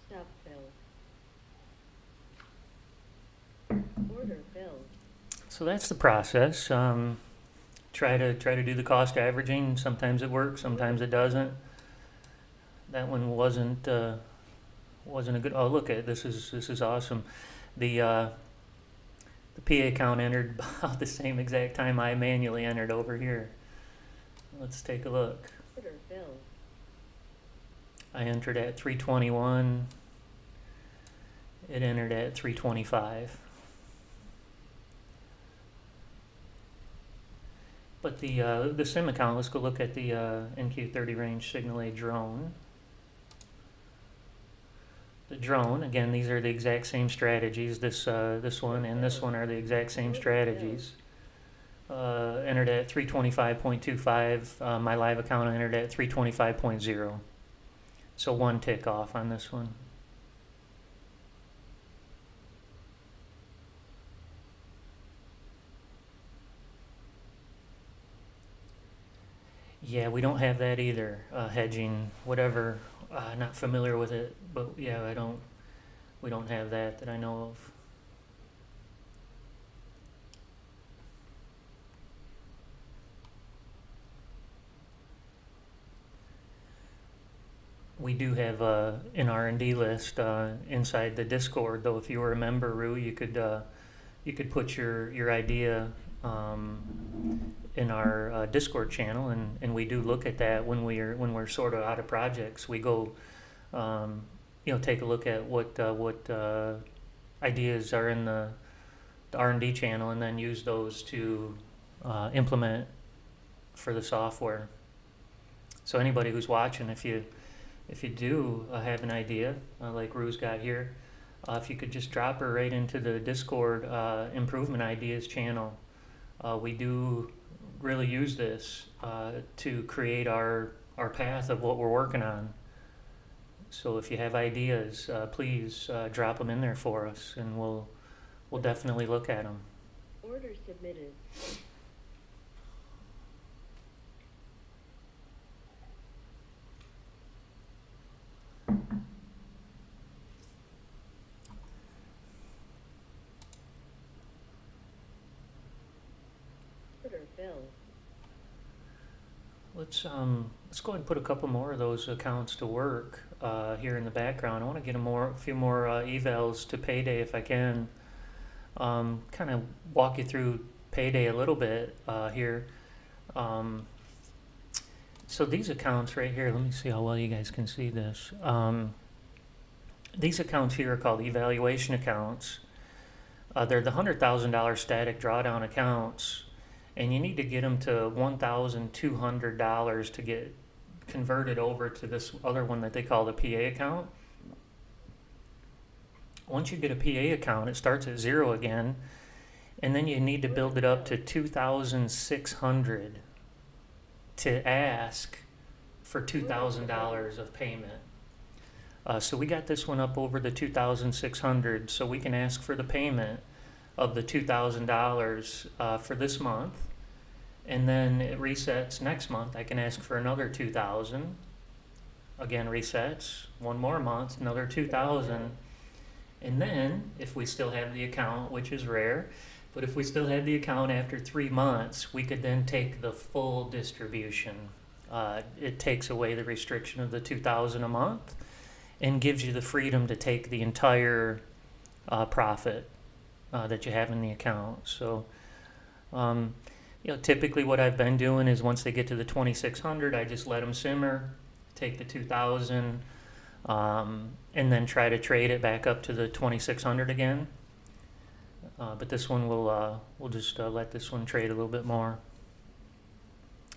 Stop filled. Order filled. so that's the process. Try to do the cost averaging. Sometimes it works, sometimes it doesn't. That one wasn't a good. Oh, look at this is awesome. The PA account entered about the same exact time I manually entered over here. Let's take a look. Order filled. I entered at 321. It entered at 325. But the sim account, let's go look at the NQ30 range signal A drone. The drone, again, these are the exact same strategies. This one and this one are the exact same strategies. Entered at 325.25. My live account entered at 325.0. So 1 tick off on this one. Yeah, we don't have that either. Hedging, whatever. Not familiar with it, but yeah, we don't have that I know of. We do have an R&D list inside the Discord, though. If you were a member, Rue, you could put your idea in our Discord channel, and we do look at that when we're sort of out of projects. We go, take a look at what ideas are in the R&D channel, and then use those to implement for the software. So anybody who's watching, if you do have an idea like Rue's got here, if you could just drop her right into the Discord improvement ideas channel. We do really use this to create our path of what we're working on. So if you have ideas, please drop them in there for us, and we'll definitely look at them. Order submitted. Order filled. Let's go ahead and put a couple more of those accounts to work here in the background. I want to get a few more evals to payday if I can. Kind of walk you through payday a little bit here. So these accounts right here, let me see how well you guys can see this. These accounts here are called evaluation accounts. They're the $100,000 static drawdown accounts, and you need to get them to $1,200 to get converted over to this other one that they call the PA account. Once you get a PA account, it starts at 0 again, and then you need to build it up to 2,600 to ask for $2,000 of payment. So we got this one up over the 2,600, so we can ask for the payment of the $2,000 for this month, and then it resets next month. I can ask for another 2,000. Again, resets one more month, another 2,000, and then if we still have the account, which is rare, but if we still had the account after 3 months, we could then take the full distribution. It takes away the restriction of the 2,000 a month, and gives you the freedom to take the entire profit that you have in the account. So, typically what I've been doing is once they get to the 2600, I just let them simmer, take the 2000, and then try to trade it back up to the 2600 again. But this one we'll just let this one trade a little bit more.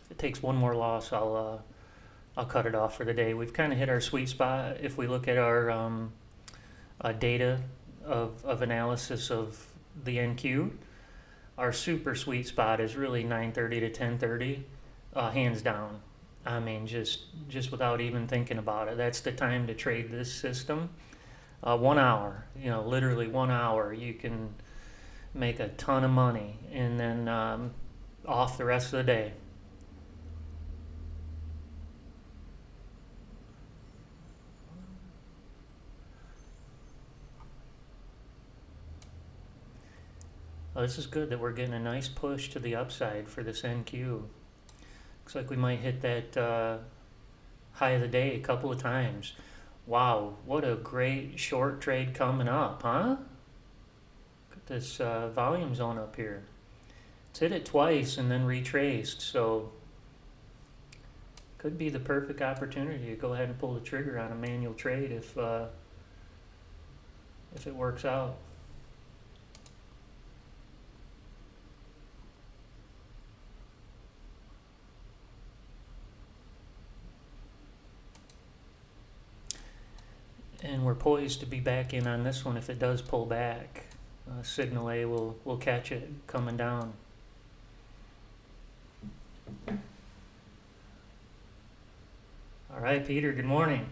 If it takes one more loss, I'll cut it off for the day. We've kind of hit our sweet spot. If we look at our data of analysis of the NQ, our super sweet spot is really 9:30 to 10:30, hands down. I mean, just without even thinking about it, that's the time to trade this system. 1 hour, literally 1 hour, you can make a ton of money, and then off the rest of the day. Oh, this is good that we're getting a nice push to the upside for this NQ. Looks like we might hit that high of the day a couple of times. Wow, what a great short trade coming up, huh? Look at this volume zone up here. It's hit it twice and then retraced, so could be the perfect opportunity to go ahead and pull the trigger on a manual trade if it works out. And we're poised to be back in on this one if it does pull back. Signal A will catch it coming down. All right, Peter, good morning.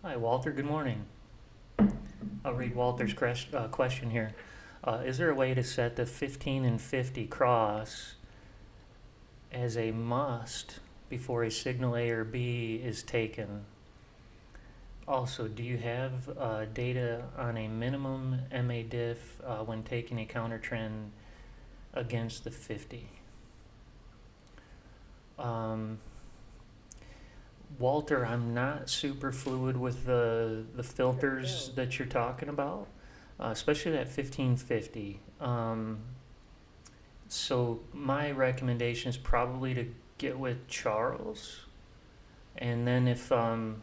Hi, Walter, good morning. I'll read Walter's question here. Is there a way to set the 15 and 50 cross as a must before a signal A or B is taken? Also, do you have data on a minimum MA diff when taking a counter trend against the 50? Walter, I'm not super fluid with the filters that you're talking about, especially that 1550. So my recommendation is probably to get with Charles, and then if and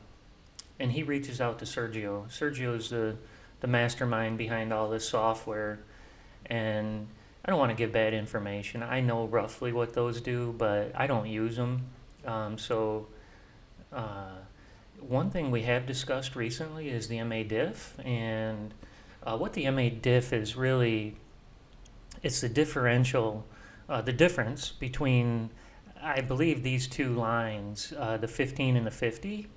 he reaches out to Sergio. Sergio is the mastermind behind all this software, and I don't want to give bad information. I know roughly what those do, but I don't use them. One thing we have discussed recently is the MA diff, and what the MA diff is really, it's the differential, the difference between, I believe, these two lines, the 15 and the 50.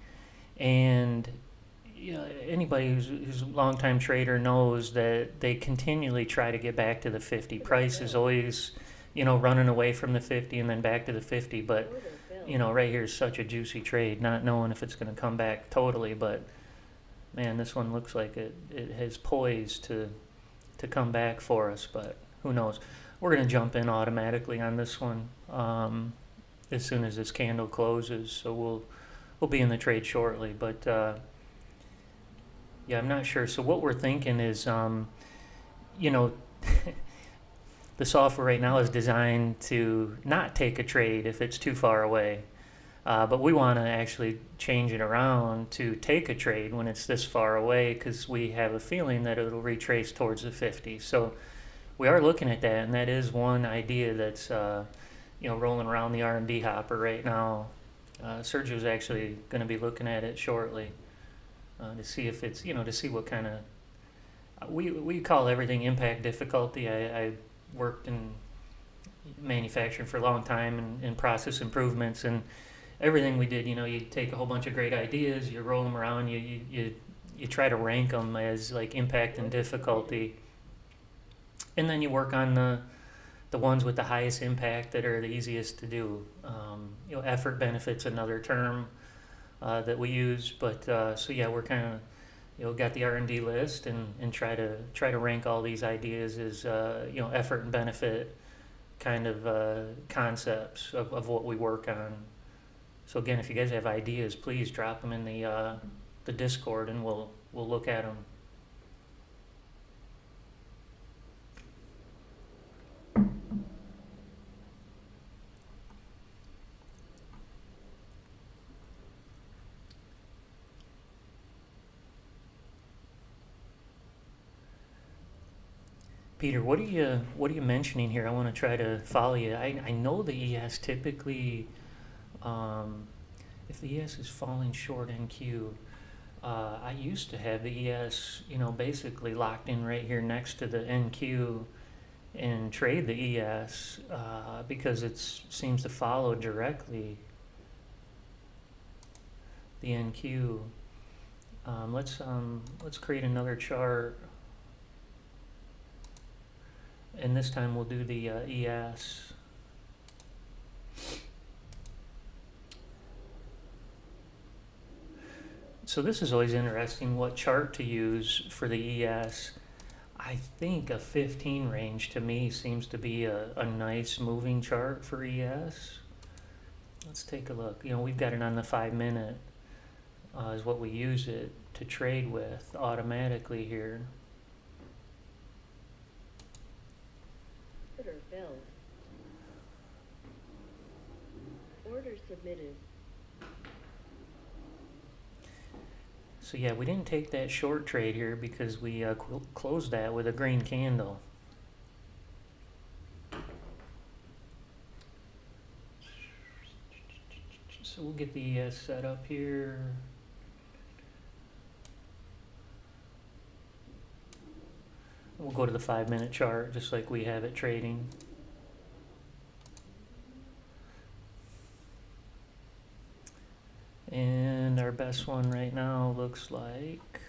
And anybody who's a long-time trader knows that they continually try to get back to the 50. Price is always, running away from the 50 and then back to the 50. But, right here is such a juicy trade, not knowing if it's going to come back totally. But, man, this one looks like it has poised to come back for us, but who knows? We're going to jump in automatically on this one as soon as this candle closes, so we'll be in the trade shortly. But yeah, I'm not sure. So what we're thinking is, the software right now is designed to not take a trade if it's too far away, but we want to actually change it around to take a trade when it's this far away, because we have a feeling that it'll retrace towards the 50. So we are looking at that, and that is one idea that's rolling around the R&D hopper right now. Sergio's actually going to be looking at it shortly to see if it's, to see what kind of, we call everything impact difficulty. I worked in manufacturing for a long time and process improvements, and everything we did, you take a whole bunch of great ideas, you roll them around, you try to rank them as like impact and difficulty. And then you work on the ones with the highest impact that are the easiest to do. Effort benefit's another term that we use. But so yeah, we're kind of got the R&D list and try to rank all these ideas as effort and benefit kind of concepts of what we work on. So again, if you guys have ideas, please drop them in the Discord, and we'll look at them. Peter, what are you mentioning here? I want to try to follow you. I know the ES typically, if the ES is falling short NQ, I used to have the ES, basically locked in right here next to the NQ and trade the ES because it seems to follow directly the NQ. Let's create another chart. And this time we'll do the ES. So this is always interesting, what chart to use for the ES. I think a 15 range to me seems to be a nice moving chart for ES. Let's take a look. We've got it on the 5-minute is what we use it to trade with automatically here. Order filled. Order submitted. So yeah, we didn't take that short trade here because we closed that with a green candle. So we'll get the ES set up here. We'll go to the 5-minute chart just like we have it trading. And our best one right now looks like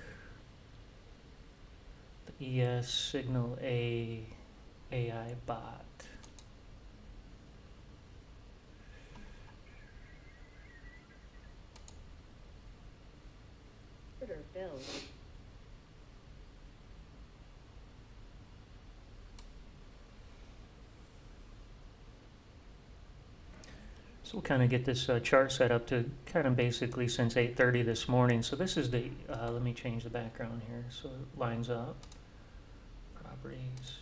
the ES signal A AI bot. Order filled. So we'll kind of get this chart set up to kind of basically since 8:30 this morning. So this is the, let me change the background here so it lines up. Properties.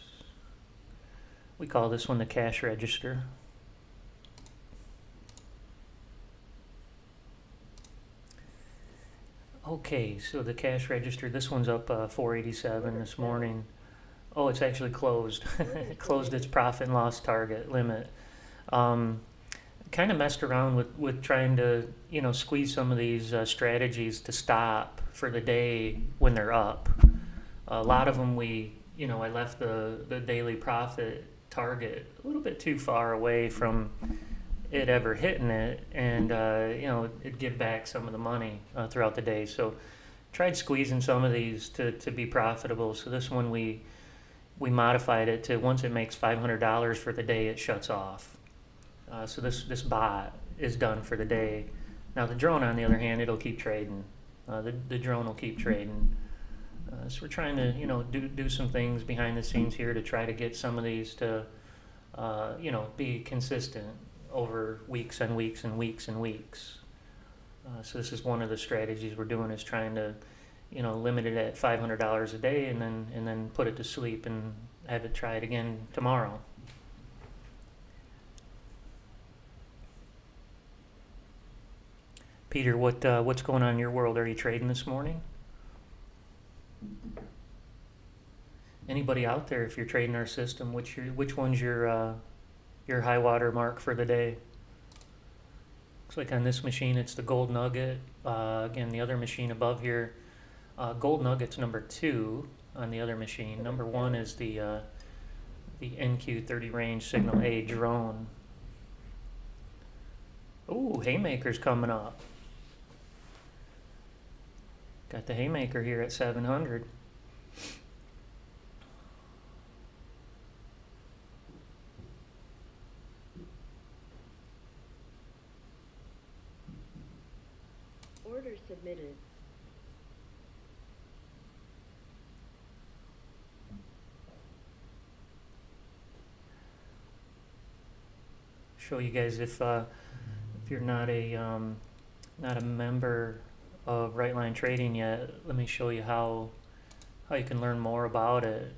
We call this one the cash register. Okay, so the cash register, this one's up 487 this morning. Oh, it's actually closed. It closed its profit and loss target limit. Kind of messed around with trying to squeeze some of these strategies to stop for the day when they're up. A lot of them I left the daily profit target a little bit too far away from it ever hitting it, and it'd give back some of the money throughout the day. So tried squeezing some of these to be profitable. So this one we modified it to once it makes $500 for the day, it shuts off. So this bot is done for the day. Now the drone, on the other hand, it'll keep trading. The drone will keep trading. So we're trying to do some things behind the scenes here to try to get some of these to be consistent over weeks and weeks and weeks and weeks. So this is one of the strategies we're doing, is trying to limit it at $500 a day and then put it to sleep and have it try it again tomorrow. Peter, what's going on in your world? Are you trading this morning? Anybody out there, if you're trading our system, which one's your high water mark for the day? Looks like on this machine it's the gold nugget. Again, the other machine above here, gold nugget's number 2 on the other machine. Number 1 is the NQ30 range signal A drone. Ooh, haymaker's coming up. Got the haymaker here at 700. Order submitted. show you guys if you're not a member of Rightline Trading yet. Let me show you how you can learn more about it.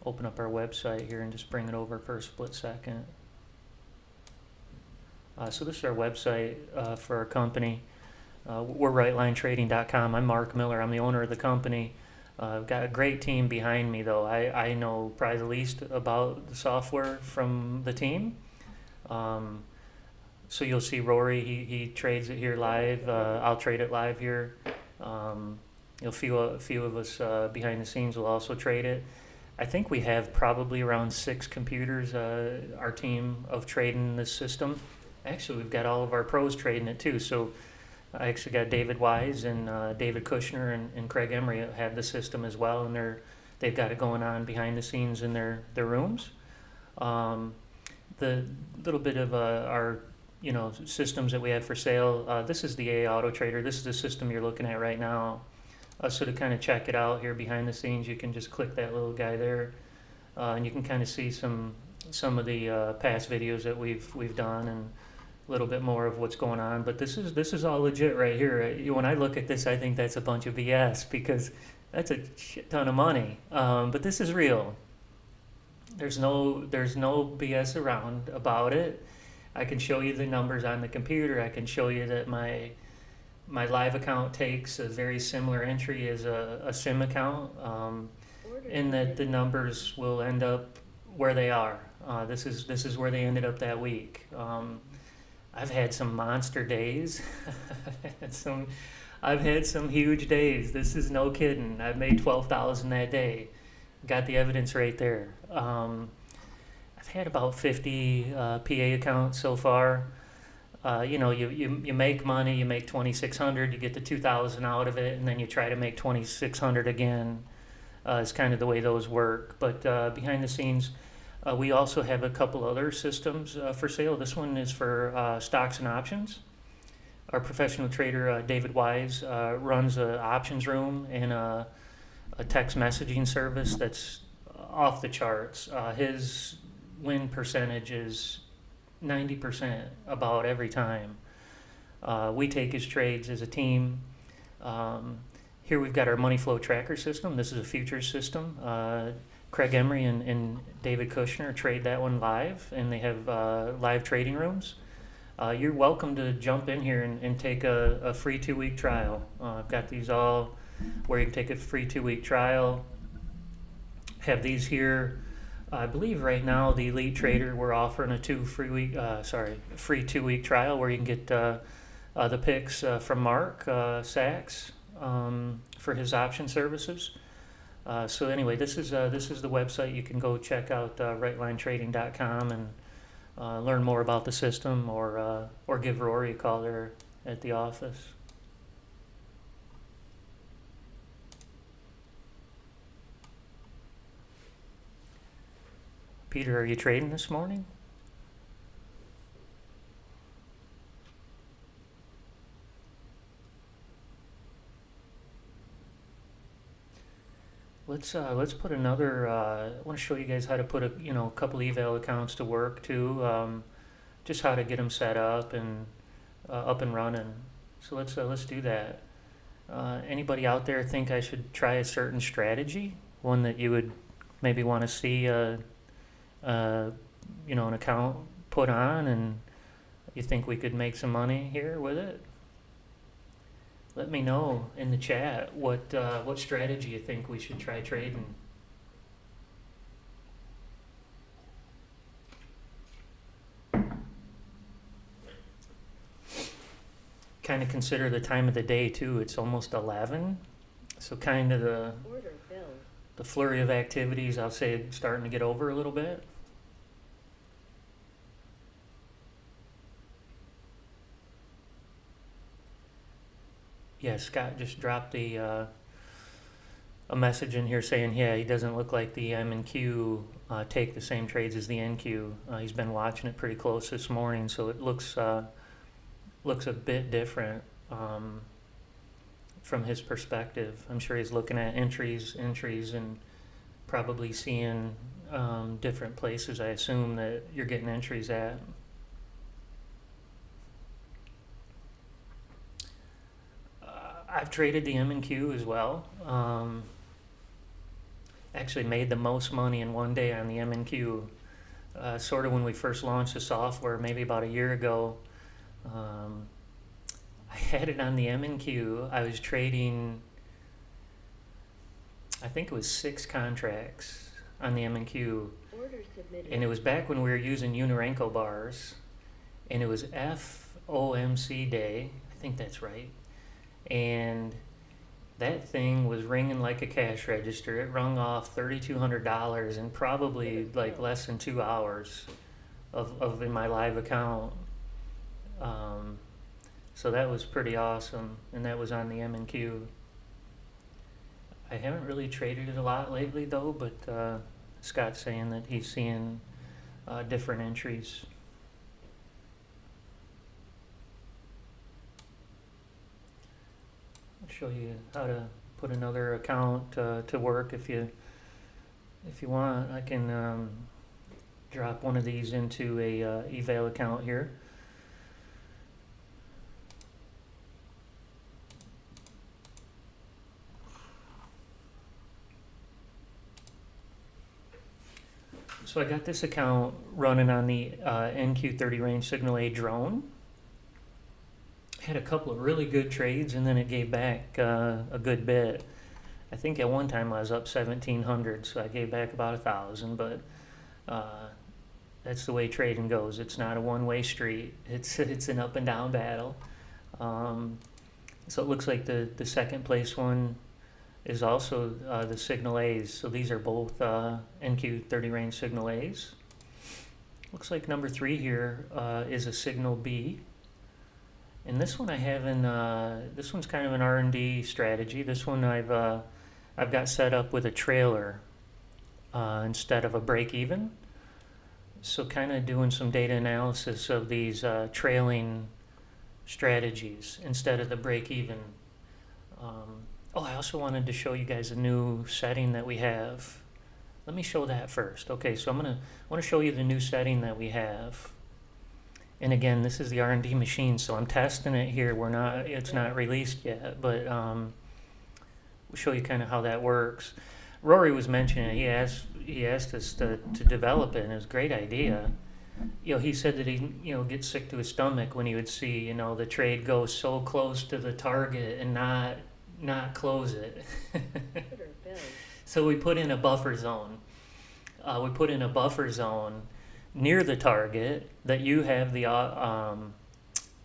Open up our website here and just bring it over for a split second. So this is our website for our company. We're rightlinetrading.com. I'm Mark Miller. I'm the owner of the company. I've got a great team behind me, though. I know probably the least about the software from the team. So you'll see Rory, he trades it here live. I'll trade it live here. A few of us behind the scenes will also trade it. I think we have probably around 6 computers, our team of trading this system. Actually, we've got all of our pros trading it too. So I actually got David Wise and David Kushner and Craig Emery have the system as well, and they've got it going on behind the scenes in their rooms. The little bit of our systems that we have for sale. This is the AutoTrader. This is the system you're looking at right now. So to kind of check it out here behind the scenes, you can just click that little guy there, and you can kind of see some of the past videos that we've done and a little bit more of what's going on. But this is all legit right here. When I look at this, I think that's a bunch of BS because that's a shit ton of money. But this is real. There's no BS around about it. I can show you the numbers on the computer. I can show you that my live account takes a very similar entry as a sim account, and that the numbers will end up where they are. This is where they ended up that week. I've had some monster days. I've had some huge days. This is no kidding. I've made 12,000 that day. Got the evidence right there. I've had about 50 PA accounts so far. You make money, you make 2,600, you get the 2,000 out of it, and then you try to make 2,600 again. Is kind of the way those work. But behind the scenes, we also have a couple other systems for sale. This one is for stocks and options. Our professional trader, David Wise, runs an options room and a text messaging service that's off the charts. His win percentage is 90% about every time. We take his trades as a team. Here we've got our money flow tracker system. This is a futures system. Craig Emery and David Kushner trade that one live, and they have live trading rooms. You're welcome to jump in here and take a free 2-week trial. I've got these all where you can take a free 2-week trial. Have these here. I believe right now the Elite Trader, we're offering a free 2-week trial where you can get the picks from Mark Sachs for his option services. So anyway, this is the website. You can go check out rightlinetrading.com and learn more about the system, or give Rory a call there at the office. Peter, are you trading this morning? Let's put another. I want to show you guys how to put a couple eval accounts to work too. Just how to get them set up and running. So let's do that. Anybody out there think I should try a certain strategy? One that you would maybe want to see an account put on, and you think we could make some money here with it? Let me know in the chat what strategy you think we should try trading. Kind of consider the time of the day too. It's almost 11, so kind of the flurry of activities, I'll say, starting to get over a little bit. Yeah, Scott just dropped a message in here saying, yeah, he doesn't look like the M and Q take the same trades as the NQ. He's been watching it pretty close this morning, so it looks a bit different from his perspective. I'm sure he's looking at entries, and probably seeing different places I assume that you're getting entries at. I've traded the M&Q as well. Actually made the most money in one day on the M&Q. Sort of when we first launched the software, maybe about a year ago. I had it on the M&Q. I was trading, I think it was 6 contracts on the M&Q. Order submitted. And it was back when we were using Unirenko bars. And it was FOMC day. I think that's right. And that thing was ringing like a cash register. It rung off $3,200 in probably like less than 2 hours of in my live account. So that was pretty awesome, and that was on the M&Q. I haven't really traded it a lot lately though, but Scott's saying that he's seeing different entries. I'll show you how to put another account to work if you want. I can drop one of these into a eval account here. So I got this account running on the NQ30 range signal A drone. Had a couple of really good trades, and then it gave back a good bit. I think at one time I was up 1,700, so I gave back about 1,000. But that's the way trading goes. It's not a one-way street. It's an up and down battle. So it looks like the second place one is also the signal A's. So these are both NQ30 range signal A's. Looks like number 3 here is a signal B. And this one I haven't, this one's kind of an R&D strategy. This one I've got set up with a trailer instead of a break even. So kind of doing some data analysis of these trailing strategies instead of the break even. I also wanted to show you guys a new setting that we have. Let me show that first. Okay, so I want to show you the new setting that we have. And again, this is the R&D machine, so I'm testing it here. It's not released yet, but we'll show you kind of how that works. Rory was mentioning it. He asked us to develop it, and it was a great idea. He said that he gets sick to his stomach when he would see the trade go so close to the target and not close it. So we put in a buffer zone. We put in a buffer zone near the target that you have the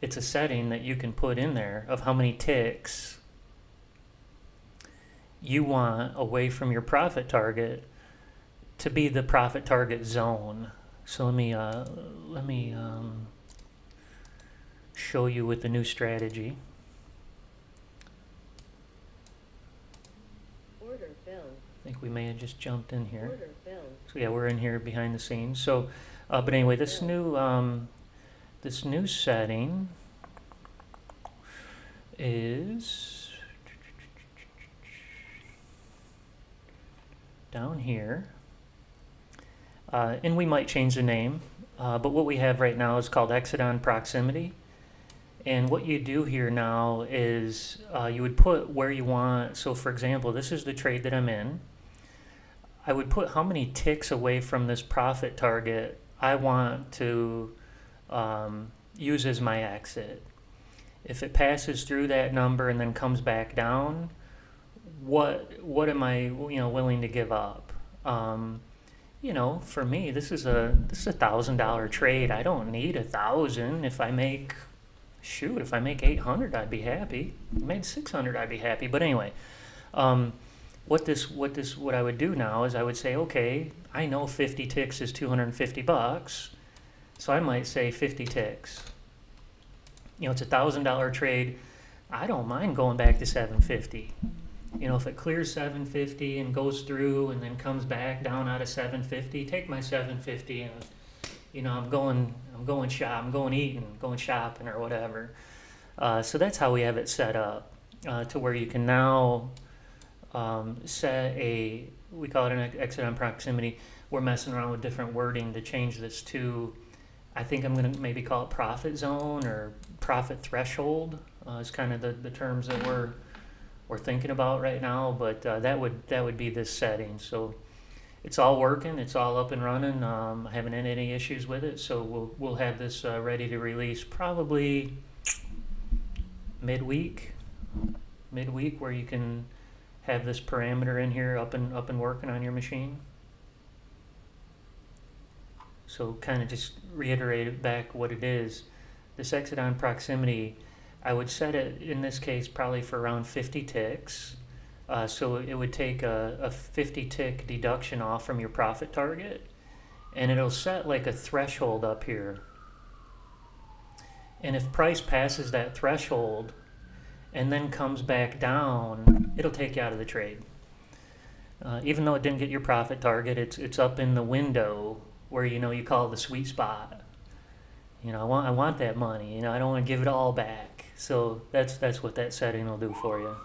it's a setting that you can put in there of how many ticks you want away from your profit target to be the profit target zone. So let me show you with the new strategy. Order filled. I think we may have just jumped in here. Order filled. So yeah, we're in here behind the scenes. So, but anyway, this new setting is down here, and we might change the name. But what we have right now is called exit on proximity. And what you do here now is you would put where you want. So for example, this is the trade that I'm in. I would put how many ticks away from this profit target I want to use as my exit. If it passes through that number and then comes back down, what am I willing to give up? For me, this is a $1,000 trade. I don't need 1,000. If I make 800, I'd be happy. If I made 600, I'd be happy. But anyway, what I would do now is I would say, okay, I know 50 ticks is $250, so I might say 50 ticks. It's a $1,000 trade. I don't mind going back to 750. If it clears 750 and goes through and then comes back down out of 750, take my 750 and I'm going eating, going shopping or whatever. So that's how we have it set up to where you can now set a, we call it an exit on proximity. We're messing around with different wording to change this to, I think I'm going to maybe call it profit zone or profit threshold. Is kind of the terms that we're thinking about right now. But that would be this setting. So it's all working. It's all up and running. I haven't had any issues with it. So we'll have this ready to release probably midweek, where you can have this parameter in here up and working on your machine. So kind of just reiterate it back what it is. This exit on proximity, I would set it in this case probably for around 50 ticks. So it would take a 50 tick deduction off from your profit target, and it'll set like a threshold up here. And if price passes that threshold and then comes back down, it'll take you out of the trade. Even though it didn't get your profit target, it's up in the window where you call the sweet spot. I want that money. I don't want to give it all back. So that's what that setting will do for you.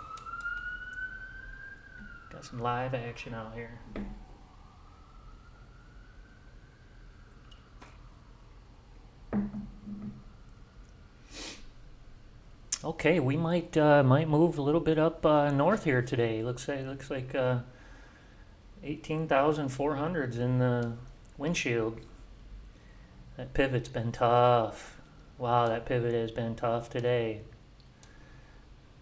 Got some live action out here. Okay, we might move a little bit up north here today. Looks like 18,400's in the windshield. That pivot's been tough. Wow, that pivot has been tough today.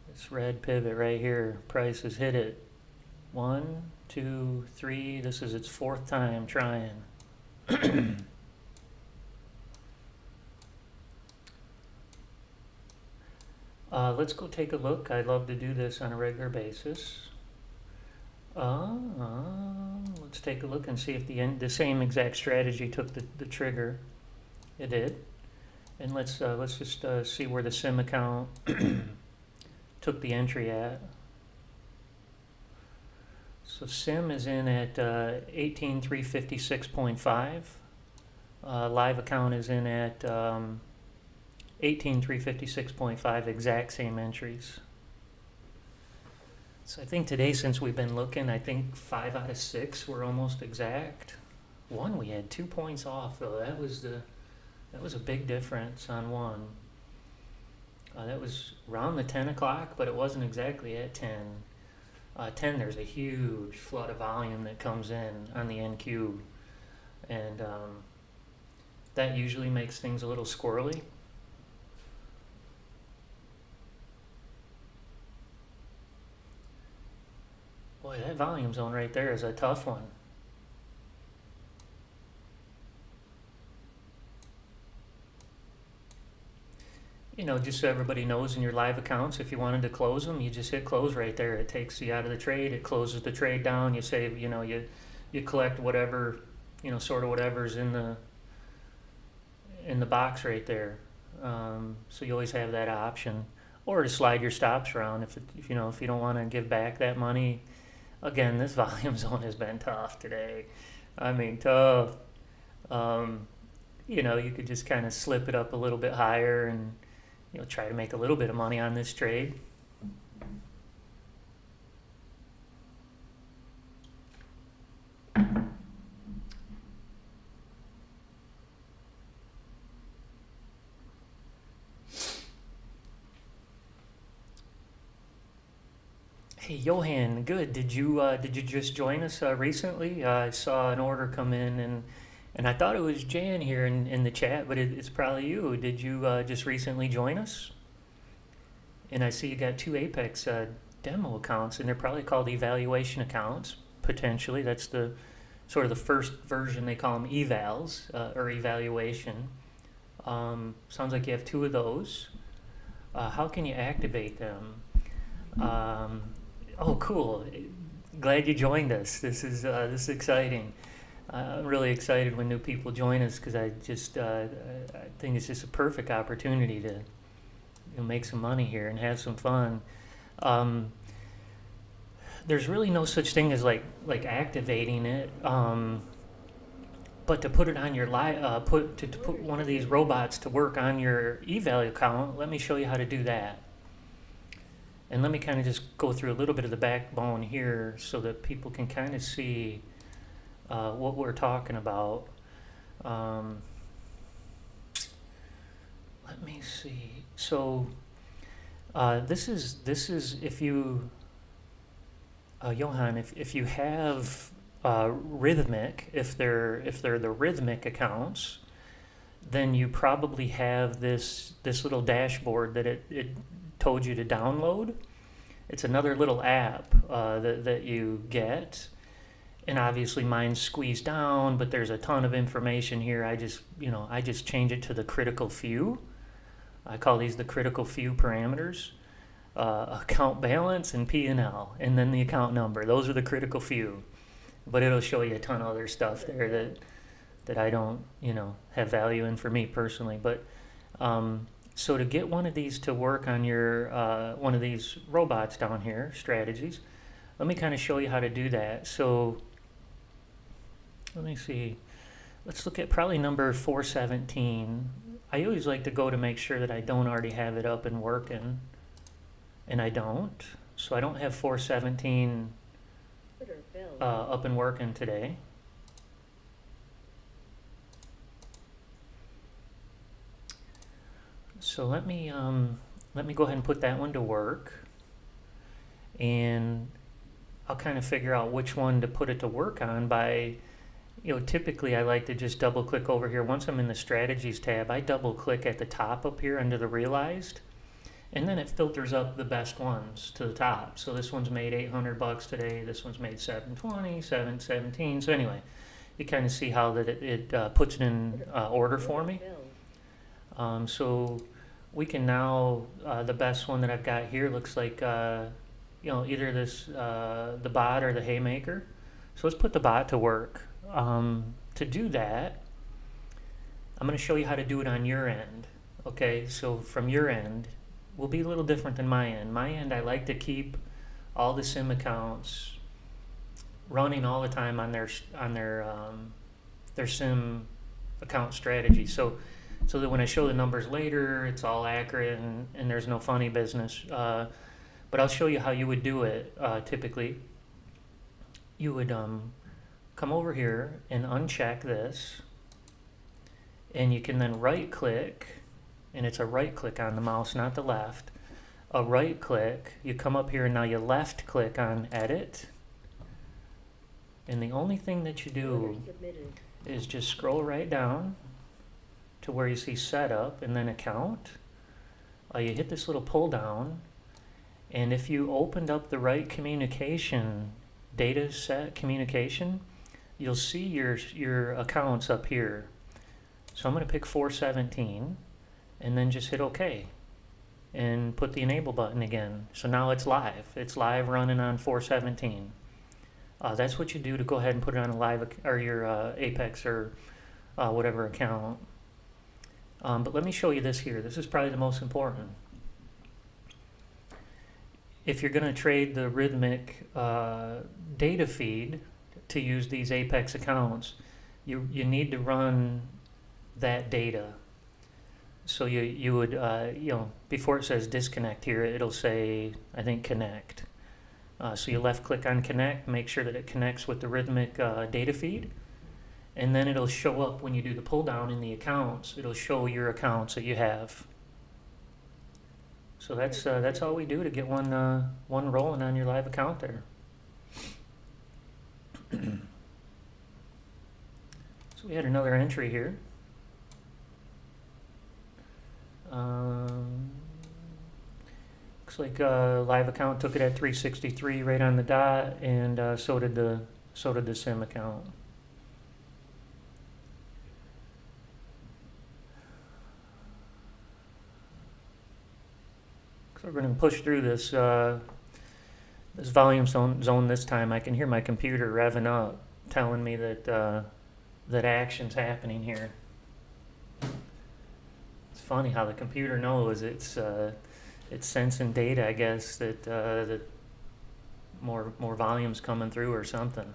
This red pivot right here, price has hit it. 1, 2, 3. This is its fourth time trying. Let's go take a look. I love to do this on a regular basis. Let's take a look and see if the same exact strategy took the trigger. It did. And let's just see where the sim account took the entry at. So sim is in at 18,356.5. Live account is in at 18,356.5, exact same entries. So I think today, since we've been looking, I think 5 out of 6 were almost exact. One we had 2 points off though. That was a big difference on one. That was around the 10 o'clock, but it wasn't exactly at 10. 10, there's a huge flood of volume that comes in on the N cube, and that usually makes things a little squirrely. Boy, that volume zone right there is a tough one. Just so everybody knows, in your live accounts, if you wanted to close them, you just hit close right there. It takes you out of the trade. It closes the trade down. You save, you collect whatever, sort of whatever's in the box right there. So you always have that option, or to slide your stops around if you don't want to give back that money. Again, this volume zone has been tough today. I mean, tough. You could just kind of slip it up a little bit higher and try to make a little bit of money on this trade. Hey, Johan, good. Did you just join us recently? I saw an order come in, and I thought it was Jan here in the chat, but it's probably you. Did you just recently join us? And I see you got 2 Apex demo accounts, and they're probably called evaluation accounts, potentially. That's the sort of the first version. They call them evals, or evaluation. Sounds like you have 2 of those. How can you activate them? Oh, cool. Glad you joined us. This is exciting. I'm really excited when new people join us, because I think it's just a perfect opportunity to make some money here and have some fun. There's really no such thing as like activating it, but to put it on your to put one of these robots to work on your eval account. Let me show you how to do that. And let me kind of just go through a little bit of the backbone here so that people can kind of see what we're talking about. Um, let me see. So this is if you Johan, if you have rhythmic, if they're the rhythmic accounts, then you probably have this little dashboard that it told you to download. It's another little app that you get, and obviously mine's squeezed down, but there's a ton of information here. I just change it to the critical few. I call these the critical few parameters. Account balance and P&L, and then the account number. Those are the critical few. But it'll show you a ton of other stuff there that I don't, have value in for me personally. But so to get one of these to work on your one of these robots down here, strategies, let me kind of show you how to do that. So let me see. Let's look at probably number 417. I always like to go to make sure that I don't already have it up and working. And I don't. So I don't have 417 up and working today. So let me go ahead and put that one to work, and I'll kind of figure out which one to put it to work on by, typically I like to just double click over here. Once I'm in the strategies tab, I double click at the top up here under the realized, and then it filters up the best ones to the top. So this one's made $800 today. This one's made 720, 717. So anyway, you kind of see how that it puts it in order for me. So we can now, the best one that I've got here looks like, either this, the bot or the haymaker. So let's put the bot to work. To do that, I'm going to show you how to do it on your end. Okay, so from your end, will be a little different than my end. My end, I like to keep all the sim accounts running all the time on their sim account strategy. So that when I show the numbers later, it's all accurate and there's no funny business. But I'll show you how you would do it. Typically, you would come over here and uncheck this, and you can then right click. And it's a right click on the mouse, not the left. A right click, you come up here and now you left click on edit. And the only thing that you do is just scroll right down to where you see setup and then account. You hit this little pull down, and if you opened up the right communication, data set communication, you'll see your accounts up here. So I'm going to pick 417. And then just hit OK and put the enable button again. So now it's live. It's live running on 417. That's what you do to go ahead and put it on a live or your Apex or whatever account. But let me show you this here. This is probably the most important. If you're going to trade the rhythmic data feed to use these Apex accounts, you need to run that data. So you would, before it says disconnect here, it'll say, I think, connect. So you left click on connect, make sure that it connects with the rhythmic data feed. And then it'll show up when you do the pull down in the accounts. It'll show your accounts that you have. So that's all we do to get one rolling on your live account there. So we had another entry here. Looks like live account took it at 363 right on the dot, and so did the sim account. So we're going to push through this this volume zone this time. I can hear my computer revving up, telling me that that action's happening here. It's funny how the computer knows it's sensing data, I guess, that that more volume's coming through or something.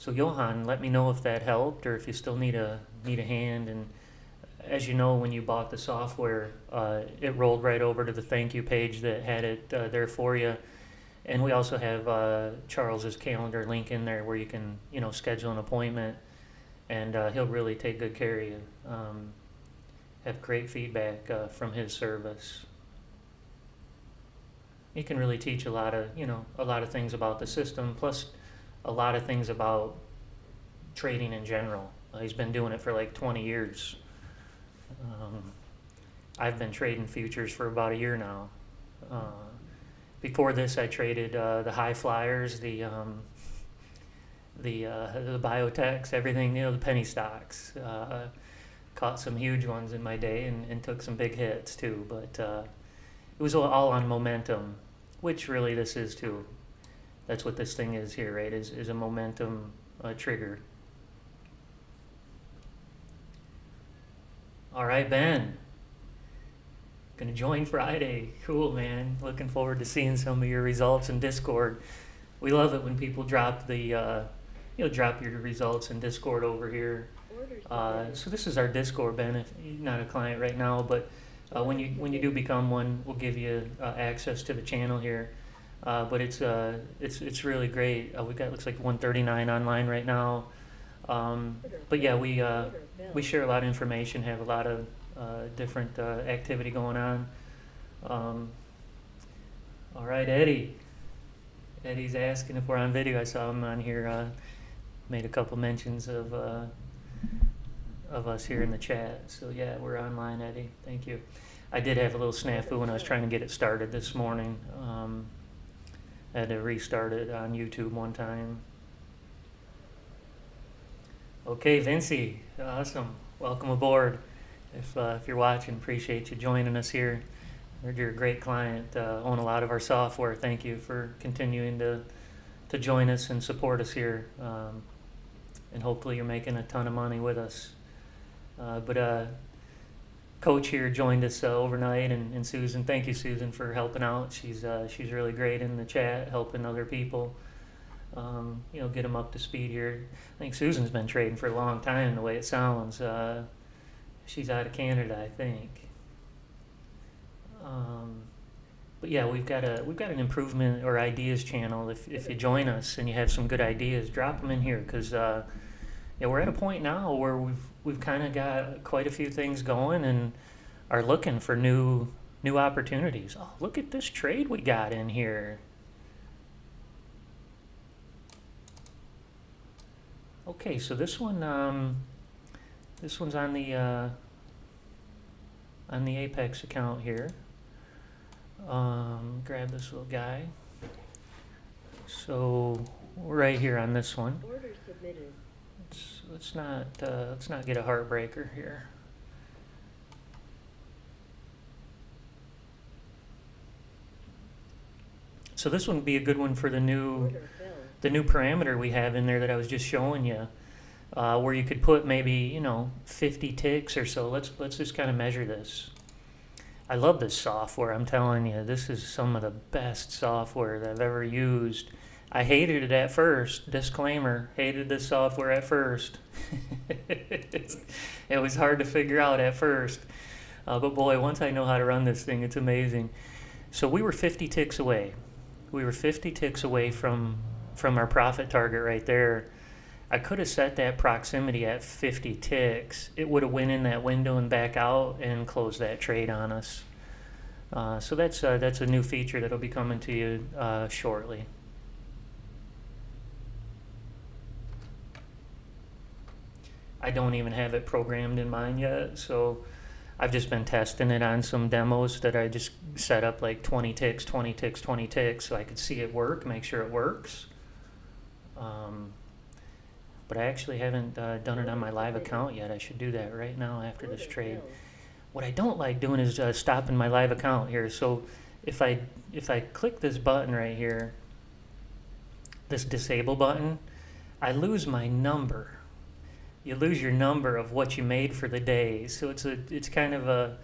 So Johan, let me know if that helped or if you still need a hand. And as you know, when you bought the software, it rolled right over to the thank you page that had it there for you. And we also have Charles's calendar link in there where you can, schedule an appointment, and he'll really take good care of you. Have great feedback from his service. He can really teach a lot of things about the system, plus a lot of things about trading in general. He's been doing it for like 20 years. I've been trading futures for about a year now. Before this, I traded the high flyers, the biotechs, everything, the penny stocks. Caught some huge ones in my day and took some big hits too. But it was all on momentum, which really this is too. That's what this thing is here, right? Is a momentum trigger. All right, Ben. Gonna join Friday. Cool, man. Looking forward to seeing some of your results in Discord. We love it when people drop the, drop your results in Discord over here. So this is our Discord, Ben. If you're not a client right now, but when you do become one, we'll give you access to the channel here. But it's really great. We've got looks like 139 online right now. But yeah, we share a lot of information, have a lot of different activity going on. All right, Eddie. Eddie's asking if we're on video. I saw him on here. Made a couple mentions of us here in the chat. So yeah, we're online, Eddie. Thank you. I did have a little snafu when I was trying to get it started this morning. I had to restart it on YouTube one time. Okay, Vincy, awesome. Welcome aboard. If you're watching, appreciate you joining us here. Heard you're a great client, own a lot of our software. Thank you for continuing to join us and support us here. And hopefully you're making a ton of money with us. But Coach here joined us overnight, and Susan, thank you, Susan, for helping out. She's really great in the chat, helping other people, get them up to speed here. I think Susan's been trading for a long time, the way it sounds. She's out of Canada, I think. But yeah, we've got an improvement or ideas channel. If you join us and you have some good ideas, drop them in here, because we're at a point now where we've kind of got quite a few things going and are looking for new opportunities. Oh, look at this trade we got in here. Okay, so this one's on the Apex account here. Grab this little guy. So right here on this one. Order submitted. Let's not get a heartbreaker here. So this one would be a good one for the new parameter we have in there that I was just showing you, where you could put maybe 50 ticks or so. Let's just kind of measure this. I love this software. I'm telling you, this is some of the best software that I've ever used. I hated it at first. Disclaimer, hated this software at first. It was hard to figure out at first. But boy, once I know how to run this thing, it's amazing. So we were 50 ticks away. We were 50 ticks away from our profit target right there. I could have set that proximity at 50 ticks. It would have went in that window and back out and closed that trade on us. So that's a new feature that'll be coming to you shortly. I don't even have it programmed in mine yet, so I've just been testing it on some demos that I just set up like 20 ticks, 20 ticks, 20 ticks, so I could see it work, make sure it works. But I actually haven't done it on my live account yet. I should do that right now after this trade. What I don't like doing is stopping my live account here. So if I click this button right here, this disable button, I lose my number. You lose your number of what you made for the day. So it's kind of a,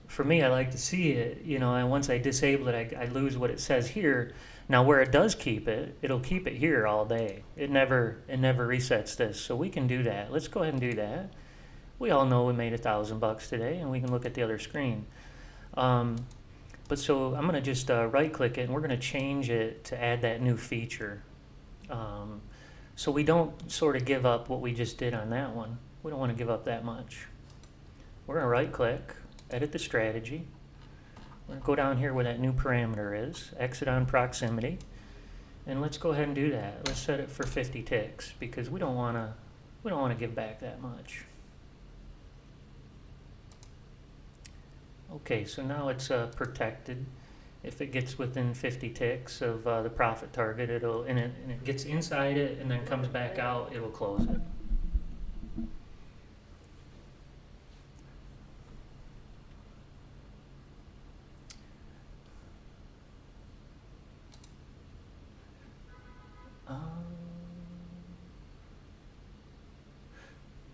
for me, I like to see it, and once I disable it, I lose what it says here. Now where it does keep it, it'll keep it here all day. It never resets this. So we can do that. Let's go ahead and do that. We all know we made $1,000 today, and we can look at the other screen. But so I'm going to just right click it, and we're going to change it to add that new feature. So we don't sort of give up what we just did on that one. We don't want to give up that much. We're going to right click, edit the strategy. We're going to go down here where that new parameter is, exit on proximity, and let's go ahead and do that. Let's set it for 50 ticks because we don't want to give back that much. Okay, so now it's protected. If it gets within 50 ticks of the profit target, and it gets inside it and then comes back out, it'll close it.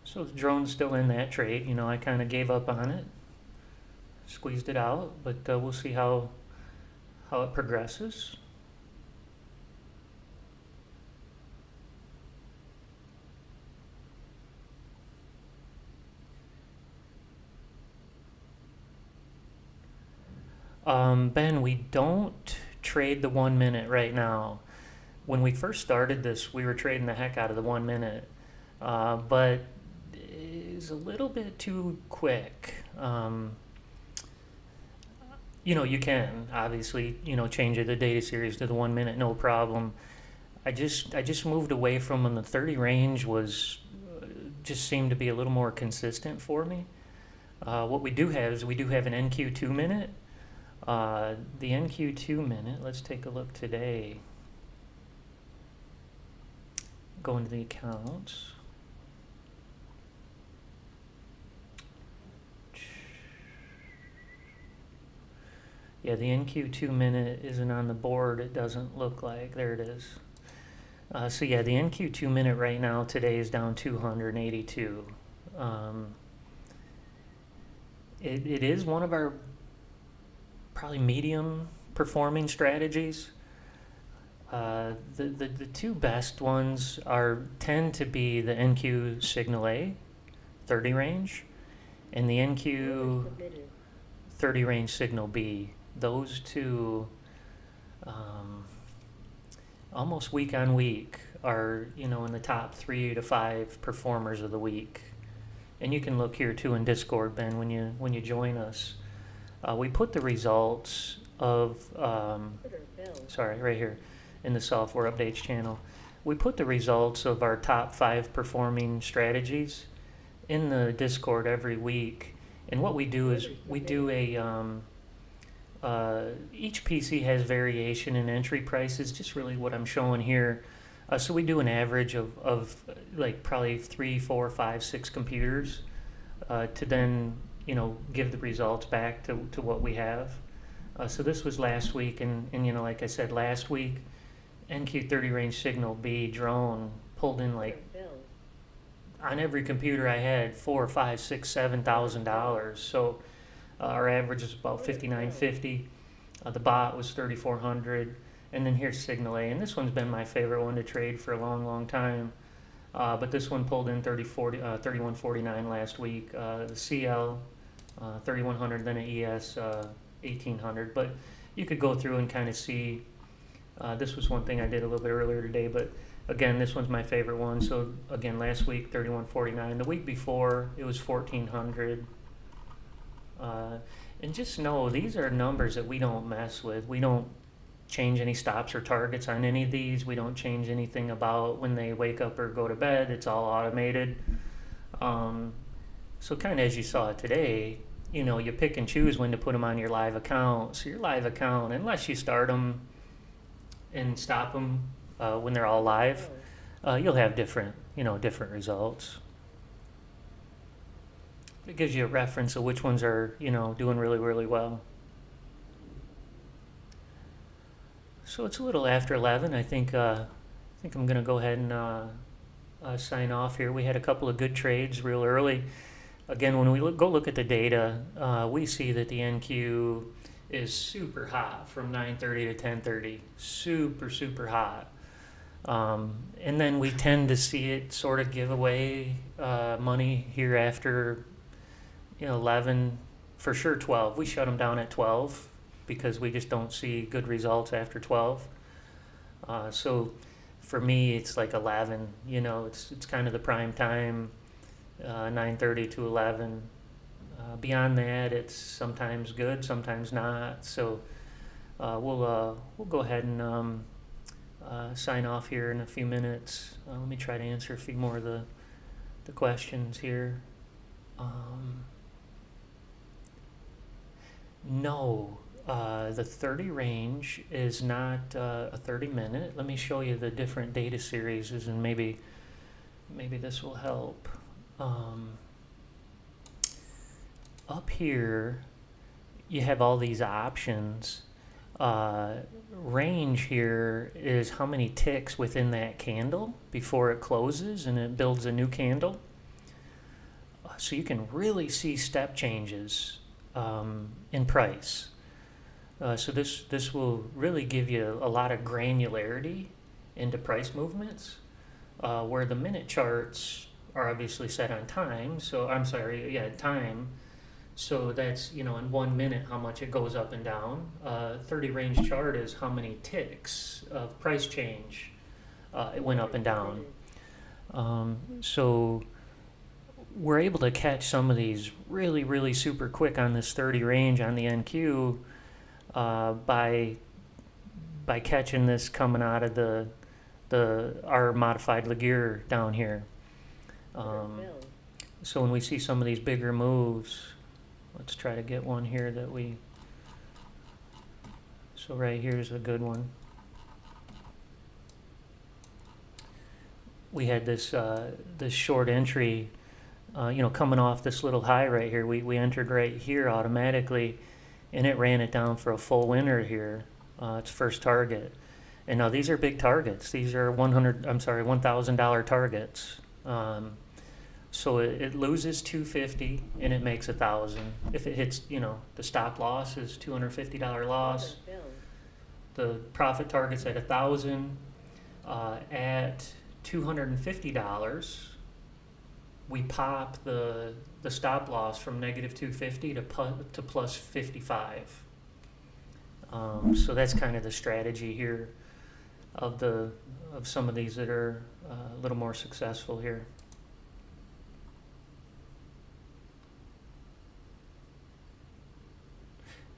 So the drone's still in that trade. You know, I kind of gave up on it, squeezed it out, but we'll see how it progresses. Ben, we don't trade the 1 minute right now. When we first started this, we were trading the heck out of the 1 minute, but it's a little bit too quick. You know, you can obviously, you know, change the data series to the 1 minute, no problem. I just moved away from when the 30 range was just seemed to be a little more consistent for me. What we do have is we do have an NQ 2 minute. The NQ 2 minute, let's take a look today. Go into the accounts. Yeah, the NQ 2 minute isn't on the board. It doesn't look like. There it is. So yeah, the NQ 2 minute right now today is down 282. It is one of our probably medium performing strategies. The two best ones tend to be the NQ Signal A 30 range and the NQ 30 range Signal B. Those two almost week on week are, you know, in the top 3 to 5 performers of the week. And you can look here too in Discord, Ben, when you join us. We put the results of sorry, right here in the software updates channel. We put the results of our top 5 performing strategies in the Discord every week. And what we do is we do each PC has variation in entry prices, just really what I'm showing here. So we do an average of like probably 3, 4, 5, 6 computers to then, you know, give the results back to what we have. So this was last week, and you know, like I said, last week, NQ30 range Signal B drone pulled in like on every computer I had $4,000, $5,000, $6,000, $7,000. So our average is about $5,950. The bot was $3,400, and then here's Signal A, and this one's been my favorite one to trade for a long time. But this one pulled in $3,149 last week. The CL 3,100, then an ES 1,800. But you could go through and kind of see. This was one thing I did a little bit earlier today, but again, this one's my favorite one. So again, last week 3,149. The week before it was 1,400. And just know these are numbers that we don't mess with. We don't change any stops or targets on any of these. We don't change anything about when they wake up or go to bed. It's all automated. So kind of as you saw today, you know, you pick and choose when to put them on your live account. So your live account, unless you start them and stop them when they're all live, you'll have different results. It gives you a reference of which ones are, you know, doing really well. So it's a little after 11. I think I'm going to go ahead and sign off here. We had a couple of good trades real early. Again, when we go look at the data, we see that the NQ is super hot from 9:30 to 10:30, super hot. And then we tend to see it sort of give away money here after 11, for sure 12. We shut them down at 12 because we just don't see good results after 12. So for me, it's like 11. It's kind of the prime time, 9:30 to 11. Beyond that, it's sometimes good, sometimes not. So we'll go ahead and sign off here in a few minutes. Let me try to answer a few more of the questions here. No, the 30 range is not a 30-minute. Let me show you the different data series, and maybe this will help. Up here, you have all these options. Range here is how many ticks within that candle before it closes and it builds a new candle. So you can really see step changes in price. So this will really give you a lot of granularity into price movements, where the minute charts are obviously set on time. So I'm sorry, yeah, time. So that's, in 1 minute how much it goes up and down. 30 range chart is how many ticks of price change it went up and down. So we're able to catch some of these really super quick on this 30 range on the NQ by catching this coming out of our modified Laguerre down here. So when we see some of these bigger moves, let's try to get one here so right here's a good one. We had this short entry, coming off this little high right here. We entered right here automatically, and it ran it down for a full winner here. Its first target. And now these are big targets. These are $1,000 targets. So it loses 250 and it makes 1,000. If it hits, the stop loss is $250 loss. The profit target's at 1,000. At $250, we pop the stop loss from negative 250 to plus 55. So that's kind of the strategy here of some of these that are a little more successful here.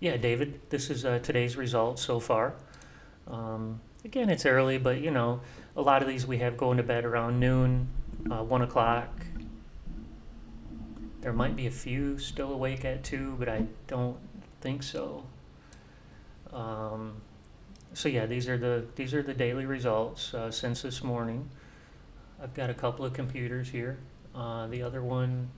Yeah, David, this is today's results so far. Again, it's early, but a lot of these we have going to bed around noon, 1 o'clock. There might be a few still awake at 2, but I don't think so. So yeah, these are the daily results since this morning. I've got a couple of computers here. The other one,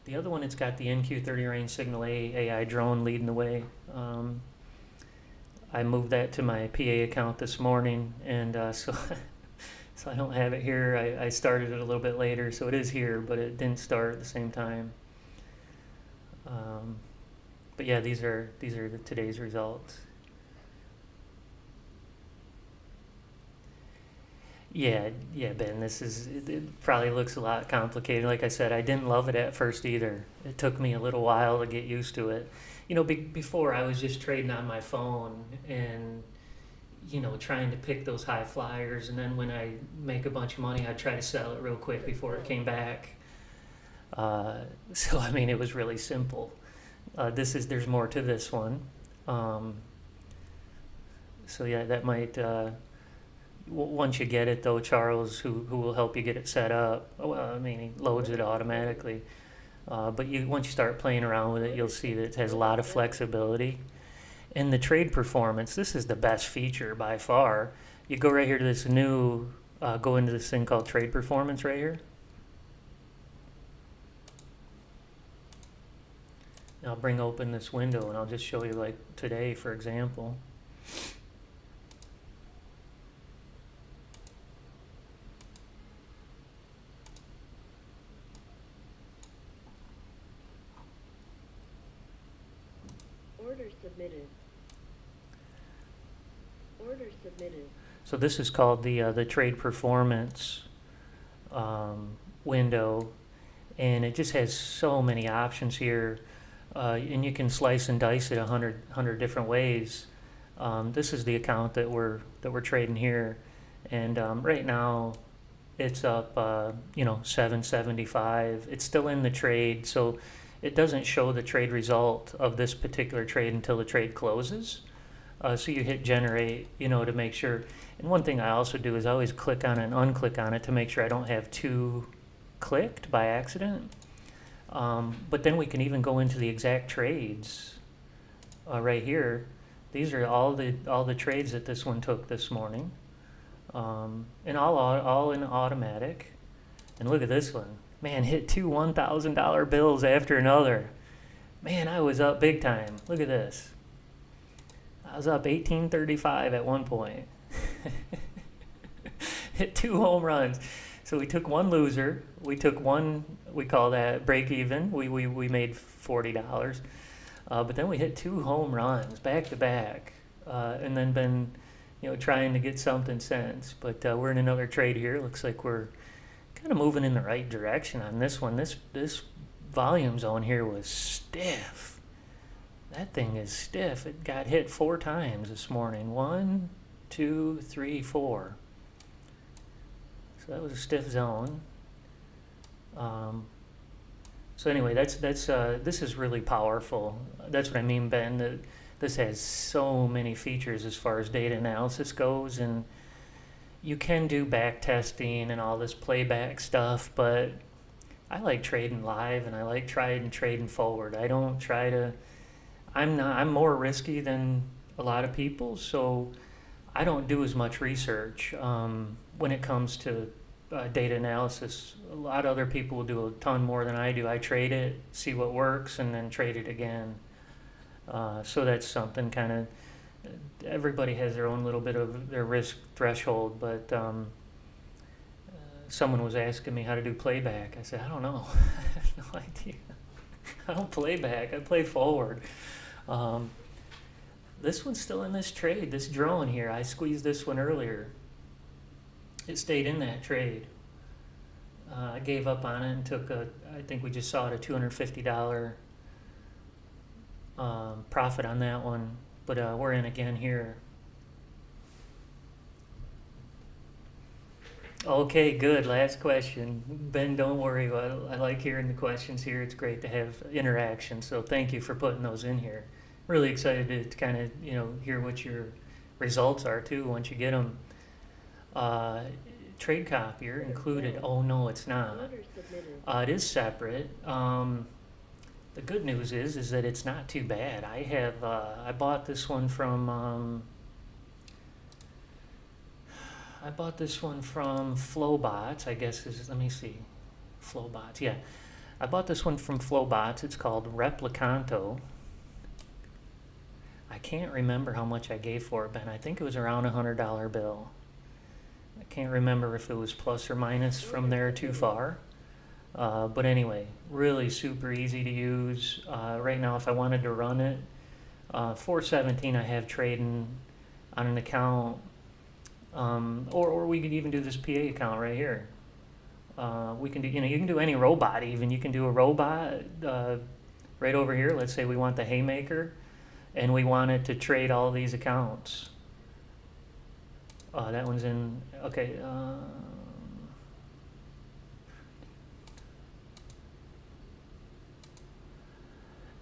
it's got the NQ30 range signal AI drone leading the way. I moved that to my PA account this morning, and so I don't have it here. I started it a little bit later, so it is here, but it didn't start at the same time. But yeah, these are today's results. Yeah, Ben, it probably looks a lot complicated. Like I said, I didn't love it at first either. It took me a little while to get used to it. Before I was just trading on my phone and, trying to pick those high flyers. And then when I make a bunch of money, I'd try to sell it real quick before it came back. So, it was really simple. There's more to this one. So yeah, that might... once you get it, though, Charles, who will help you get it set up, he loads it automatically. But once you start playing around with it, you'll see that it has a lot of flexibility. And the trade performance, this is the best feature by far. You go right here to this go into this thing called trade performance right here. I'll bring open this window and I'll just show you, like today, for example. Order submitted. Order submitted. So this is called the trade performance window, and it just has so many options here, and you can slice and dice it 100 different ways. This is the account that we're trading here, and right now it's up 775. It's still in the trade, so it doesn't show the trade result of this particular trade until the trade closes. So you hit generate, to make sure. And one thing I also do is I always click on it and unclick on it to make sure I don't have two clicked by accident. But then we can even go into the exact trades right here. These are all the trades that this one took this morning, and all in automatic. And look at this one, man! Hit two $1,000 bills after another. Man, I was up big time. Look at this. I was up 1835 at one point. Hit two home runs. So we took one loser. We took one. We call that break even. We made $40. But then we hit two home runs back to back, and then been, trying to get something since. But we're in another trade here. Looks like we're kind of moving in the right direction on this one. This volume zone here was stiff. That thing is stiff. It got hit 4 times this morning. 1, 2, 3, 4. So that was a stiff zone. So anyway, this is really powerful. That's what I mean, Ben. That this has so many features as far as data analysis goes, and you can do back testing and all this playback stuff, but I like trading live, and I like trading forward. I don't try to. I'm more risky than a lot of people, so I don't do as much research when it comes to data analysis. A lot of other people will do a ton more than I do. I trade it, see what works, and then trade it again. So that's something kind of, everybody has their own little bit of their risk threshold, but someone was asking me how to do playback. I said, I don't know. I have no idea. I don't play back, I play forward. This one's still in this trade, this drone here. I squeezed this one earlier. It stayed in that trade. I gave up on it and took I think we just saw it, a $250 profit on that one. But we're in again here. Okay, good. Last question. Ben, don't worry. I like hearing the questions here. It's great to have interaction. So thank you for putting those in here. Really excited to kind of, hear what your results are too once you get them. Trade copier included. Oh, no, it's not. Order submitted. It is separate. The good news is that it's not too bad. I bought this one from Flowbots, I guess let me see, Flowbots, yeah. I bought this one from Flowbots. It's called Replicanto. I can't remember how much I gave for it, Ben. I think it was around $100 bill. I can't remember if it was plus or minus from there too far. But anyway, really super easy to use. Right now, if I wanted to run it, 417 I have trading on an account. Or we could even do this PA account right here. We can do, you can do any robot even. You can do a robot right over here. Let's say we want the haymaker, and we want it to trade all these accounts. That one's in, okay.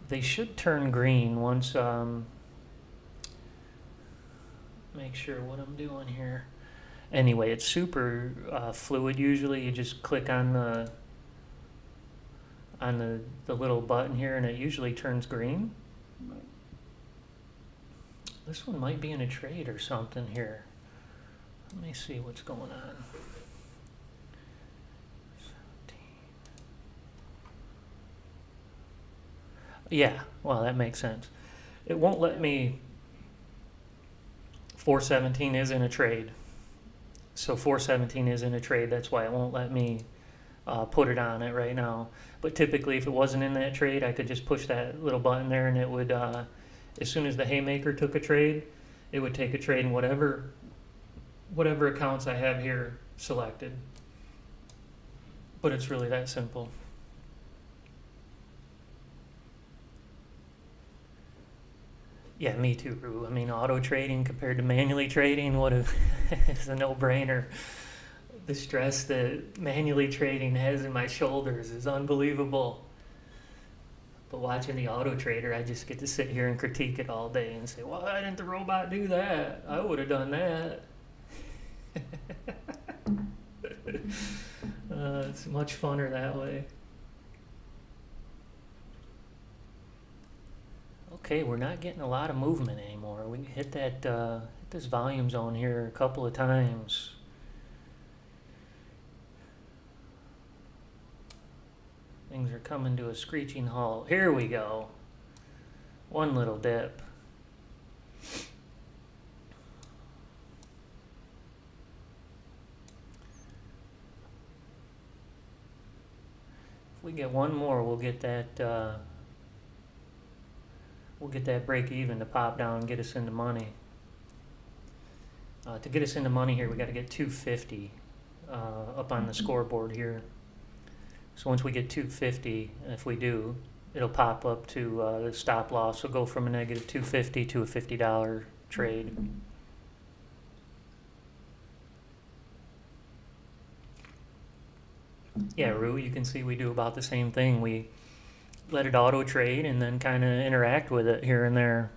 They should turn green once, make sure what I'm doing here. Anyway, it's super fluid usually. You just click on the little button here and it usually turns green. This one might be in a trade or something here. Let me see what's going on. Yeah, well, that makes sense. It won't let me. 417 is in a trade. So 417 is in a trade. That's why it won't let me put it on it right now. But typically, if it wasn't in that trade, I could just push that little button there, and it As soon as the haymaker took a trade, it would take a trade in whatever accounts I have here selected. But it's really that simple. Yeah, me too, Rue. I mean, auto trading compared to manually trading, it's a no-brainer. The stress that manually trading has in my shoulders is unbelievable. But watching the auto trader, I just get to sit here and critique it all day and say, why didn't the robot do that? I would have done that. It's much funner that way. Okay, we're not getting a lot of movement anymore. We hit that hit this volume zone here a couple of times. Things are coming to a screeching halt. Here we go. One little dip. If we get one more, we'll get that break even to pop down and get us into money. To get us into money here, we got to get 250 up on the scoreboard here. So once we get 250, if we do, it'll pop up to the stop loss. So go from a negative 250 to a $50 trade. Yeah, Rue, you can see we do about the same thing. We let it auto trade and then kind of interact with it here and there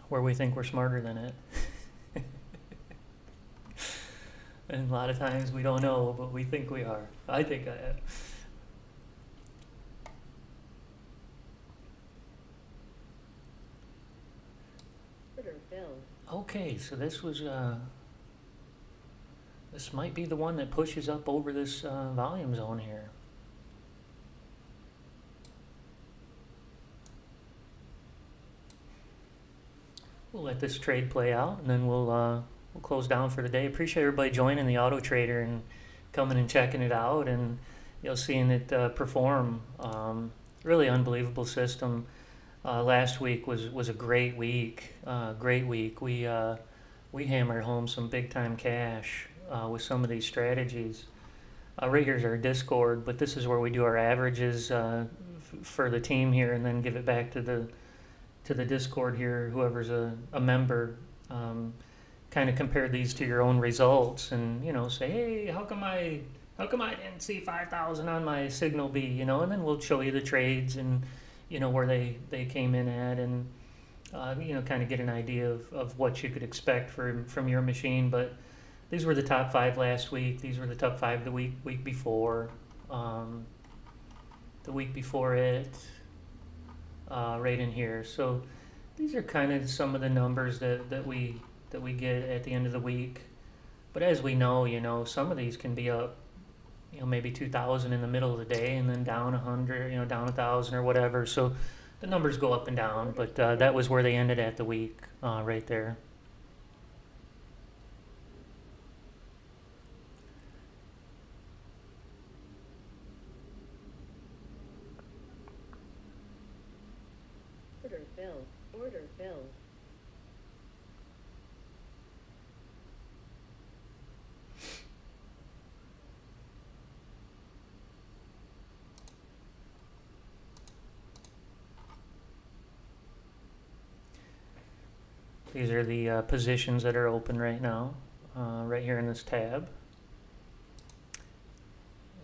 where we think we're smarter than it. And a lot of times we don't know, but we think we are. I think I am. Order filled. Okay, so this was this might be the one that pushes up over this volume zone here. We'll let this trade play out, and then we'll close down for the day. Appreciate everybody joining the Auto Trader and coming and checking it out, and seeing it perform. Really unbelievable system. Last week was a great week. Great week. We hammered home some big time cash with some of these strategies. Right here's our Discord, but this is where we do our averages for the team here, and then give it back to the Discord here. Whoever's a member, kind of compare these to your own results, and say, hey, how come I didn't see 5,000 on my signal B? And then we'll show you the trades and where they came in at, and kind of get an idea of what you could expect from your machine. But these were the top 5 last week. These were the top 5 the week before, the week before it, right in here. So these are kind of some of the numbers that we get at the end of the week. But as we know, some of these can be up, maybe 2,000 in the middle of the day, and then down 100, down 1,000 or whatever. So the numbers go up and down, but that was where they ended at the week, right there. Order filled. Order filled. These are the positions that are open right now, right here in this tab.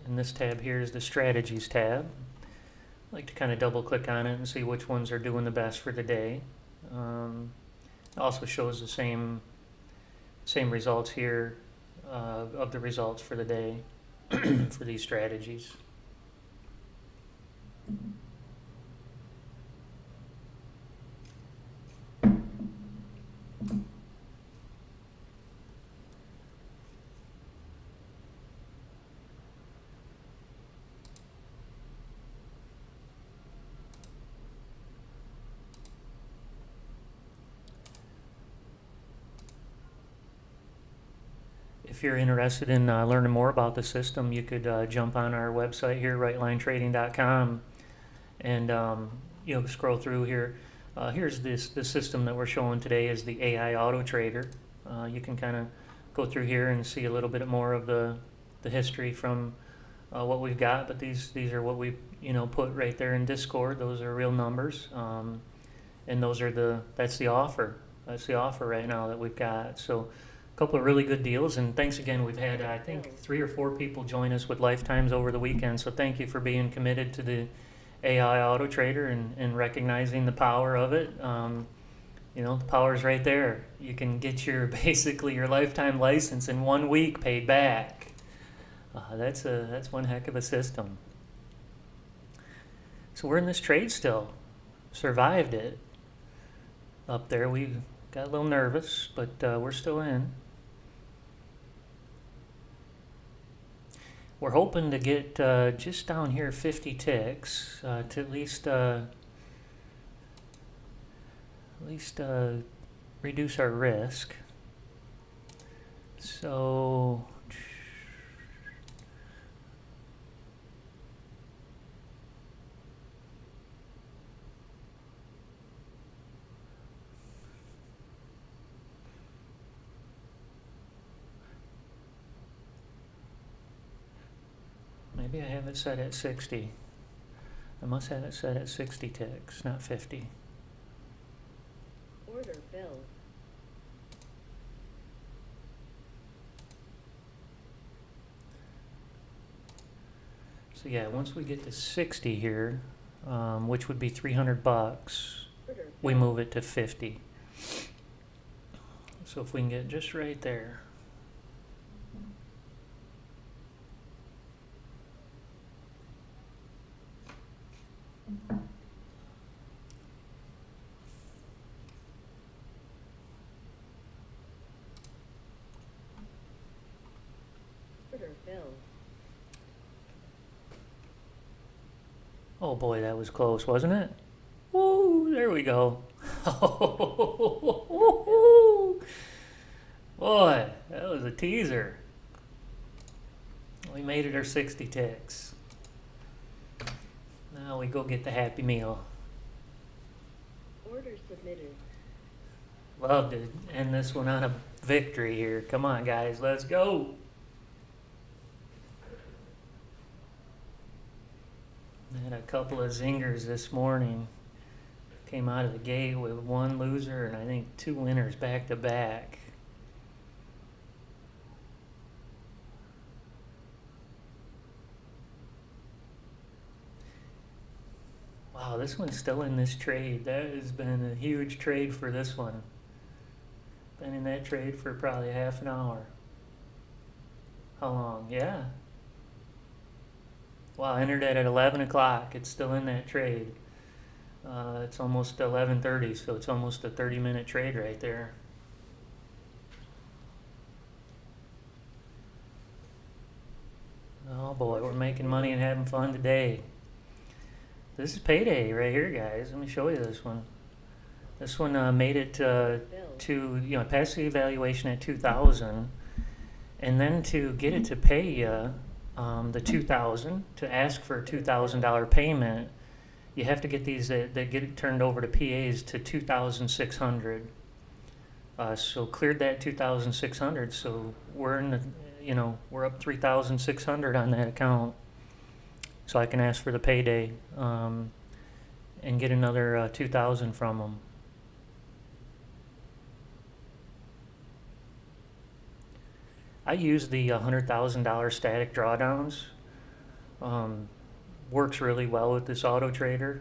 And this tab here is the strategies tab. I like to kind of double click on it and see which ones are doing the best for the day. It also shows the same results here of the results for the day for these strategies. If you're interested in learning more about the system, you could jump on our website here, rightlinetrading.com, and scroll through here. Here's the system that we're showing today is the AI AutoTrader. You can kind of go through here and see a little bit more of the history from what we've got, but these are what we put right there in Discord. Those are real numbers, and those are that's the offer. That's the offer right now that we've got. So a couple of really good deals, and thanks again. We've had I think 3 or 4 people join us with lifetimes over the weekend. So thank you for being committed to the AI AutoTrader and recognizing the power of it. The power's right there. You can get basically your lifetime license in 1 week paid back. That's one heck of a system. So we're in this trade still. Survived it. Up there we got a little nervous, but we're still in. We're hoping to get just down here 50 ticks to at least reduce our risk. So maybe I have it set at 60. I must have it set at 60 ticks, not 50. Order filled. So yeah, once we get to 60 here, which would be 300 bucks, we move it to 50. So if we can get just right there. Order filled. Oh boy, that was close, wasn't it? Woo, there we go. Boy, that was a teaser. We made it our 60 ticks. Now we go get the Happy Meal. Order submitted. Love to end this one on a victory here. Come on, guys, let's go. I had a couple of zingers this morning. Came out of the gate with 1 loser and I think 2 winners back to back. Wow, this one's still in this trade. That has been a huge trade for this one. Been in that trade for probably half an hour. How long? Yeah. Wow, I entered it at 11 o'clock. It's still in that trade. It's almost 11:30, so it's almost a 30-minute trade right there. Oh boy, we're making money and having fun today. This is payday right here, guys. Let me show you this one. This one made it to pass the evaluation at 2,000, and then to get it to pay you the 2,000, to ask for a $2,000 payment, you have to get these that get it turned over to PAs to 2,600. So cleared that 2,600. So we're in the, we're up 3,600 on that account. So I can ask for the payday and get another 2,000 from them. I use the $100,000 static drawdowns. Works really well with this AutoTrader.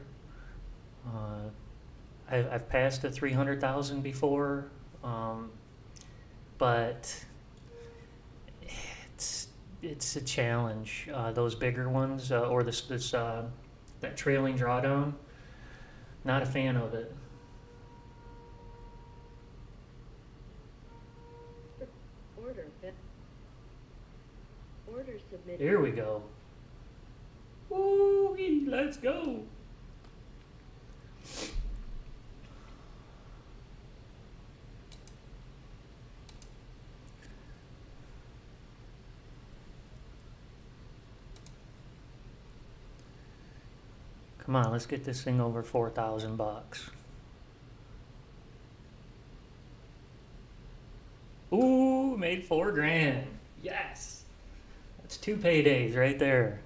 I've passed the 300,000 before, but it's a challenge. Those bigger ones or that trailing drawdown. Not a fan of it. Order submitted. Here we go. Woo-wee, let's go. Come on, let's get this thing over 4,000 bucks. Ooh, made 4 grand. Yes. That's 2 paydays right there.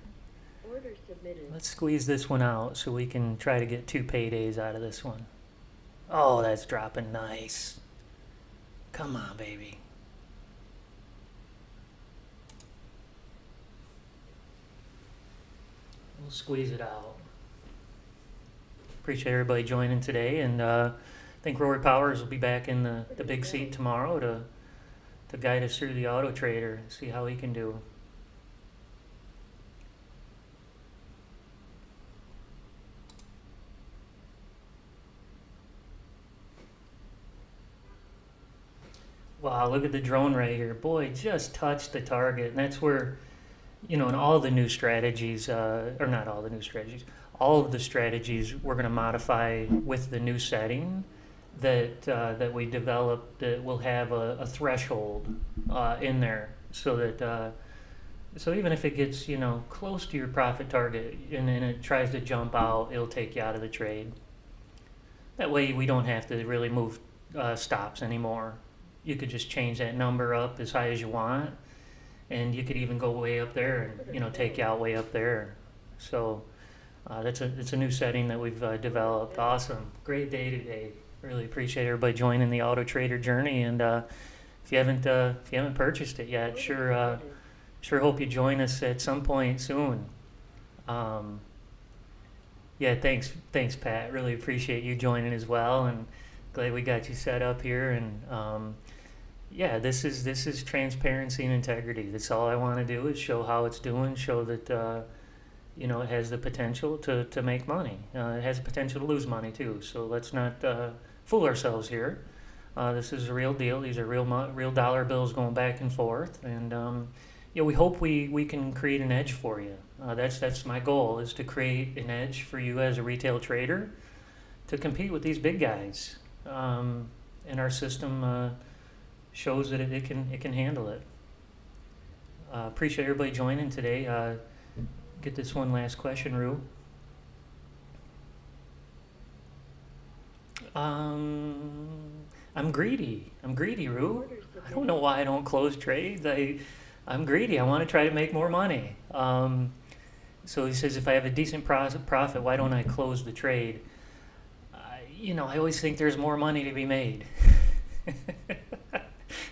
Order submitted. Let's squeeze this one out so we can try to get 2 paydays out of this one. Oh, that's dropping nice. Come on, baby. We'll squeeze it out. Appreciate everybody joining today, and I think Rory Powers will be back in the big seat tomorrow to guide us through the auto trader and see how he can do. Wow, look at the drone right here. Boy, just touched the target. And that's where, in all the new strategies, or not all the new strategies, all of the strategies we're going to modify with the new setting that we developed that will have a threshold in there so that so even if it gets close to your profit target and then it tries to jump out, it'll take you out of the trade. That way we don't have to really move stops anymore. You could just change that number up as high as you want, and you could even go way up there and take you out way up there. So it's a new setting that we've developed. Awesome, great day today. Really appreciate everybody joining the Auto Trader journey. And if you haven't purchased it yet, sure hope you join us at some point soon. Yeah, thanks Pat. Really appreciate you joining as well, and glad we got you set up here. And yeah, this is transparency and integrity. That's all I want to do is show how it's doing, show that it has the potential to make money. It has the potential to lose money too. So let's not fool ourselves here. This is a real deal. These are real dollar bills going back and forth, and we hope we can create an edge for you. That's my goal, is to create an edge for you as a retail trader to compete with these big guys. And our system shows that it can handle it. Appreciate everybody joining today. Get this one last question, Rue. I'm greedy, Rue. I don't know why I don't close trades. I'm greedy. I want to try to make more money. So he says, if I have a decent profit, why don't I close the trade? I always think there's more money to be made.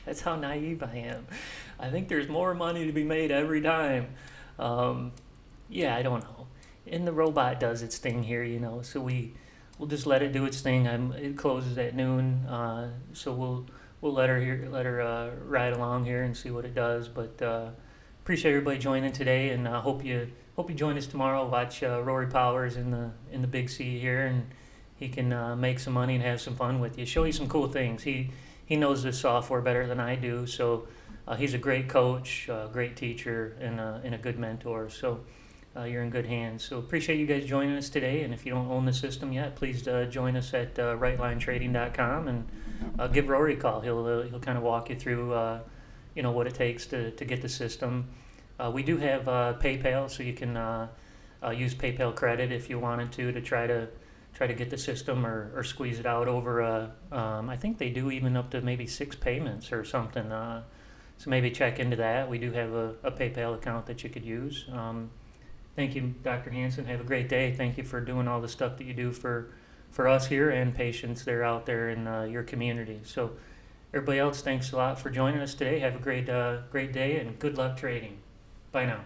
That's how naive I am. I think there's more money to be made every time. Yeah, I don't know. And the robot does its thing here, so we'll just let it do its thing. It closes at noon, so we'll let her ride along here and see what it does. But appreciate everybody joining today, and hope you join us tomorrow. Watch Rory Powers in the big C here, and he can make some money and have some fun with you. Show you some cool things. He knows this software better than I do, so he's a great coach, great teacher, and a good mentor. So you're in good hands. So appreciate you guys joining us today. And if you don't own the system yet, please join us at rightlinetrading.com and give Rory a call. He'll kind of walk you through what it takes to get the system. We do have PayPal, so you can use PayPal credit if you wanted to try to get the system or squeeze it out over I think they do even up to maybe 6 payments or something. So maybe check into that. We do have a PayPal account that you could use. Thank you, Dr. Hansen. Have a great day. Thank you for doing all the stuff that you do for us here and patients that are out there in your community. So everybody else, thanks a lot for joining us today. Have a great day and good luck trading. Bye now.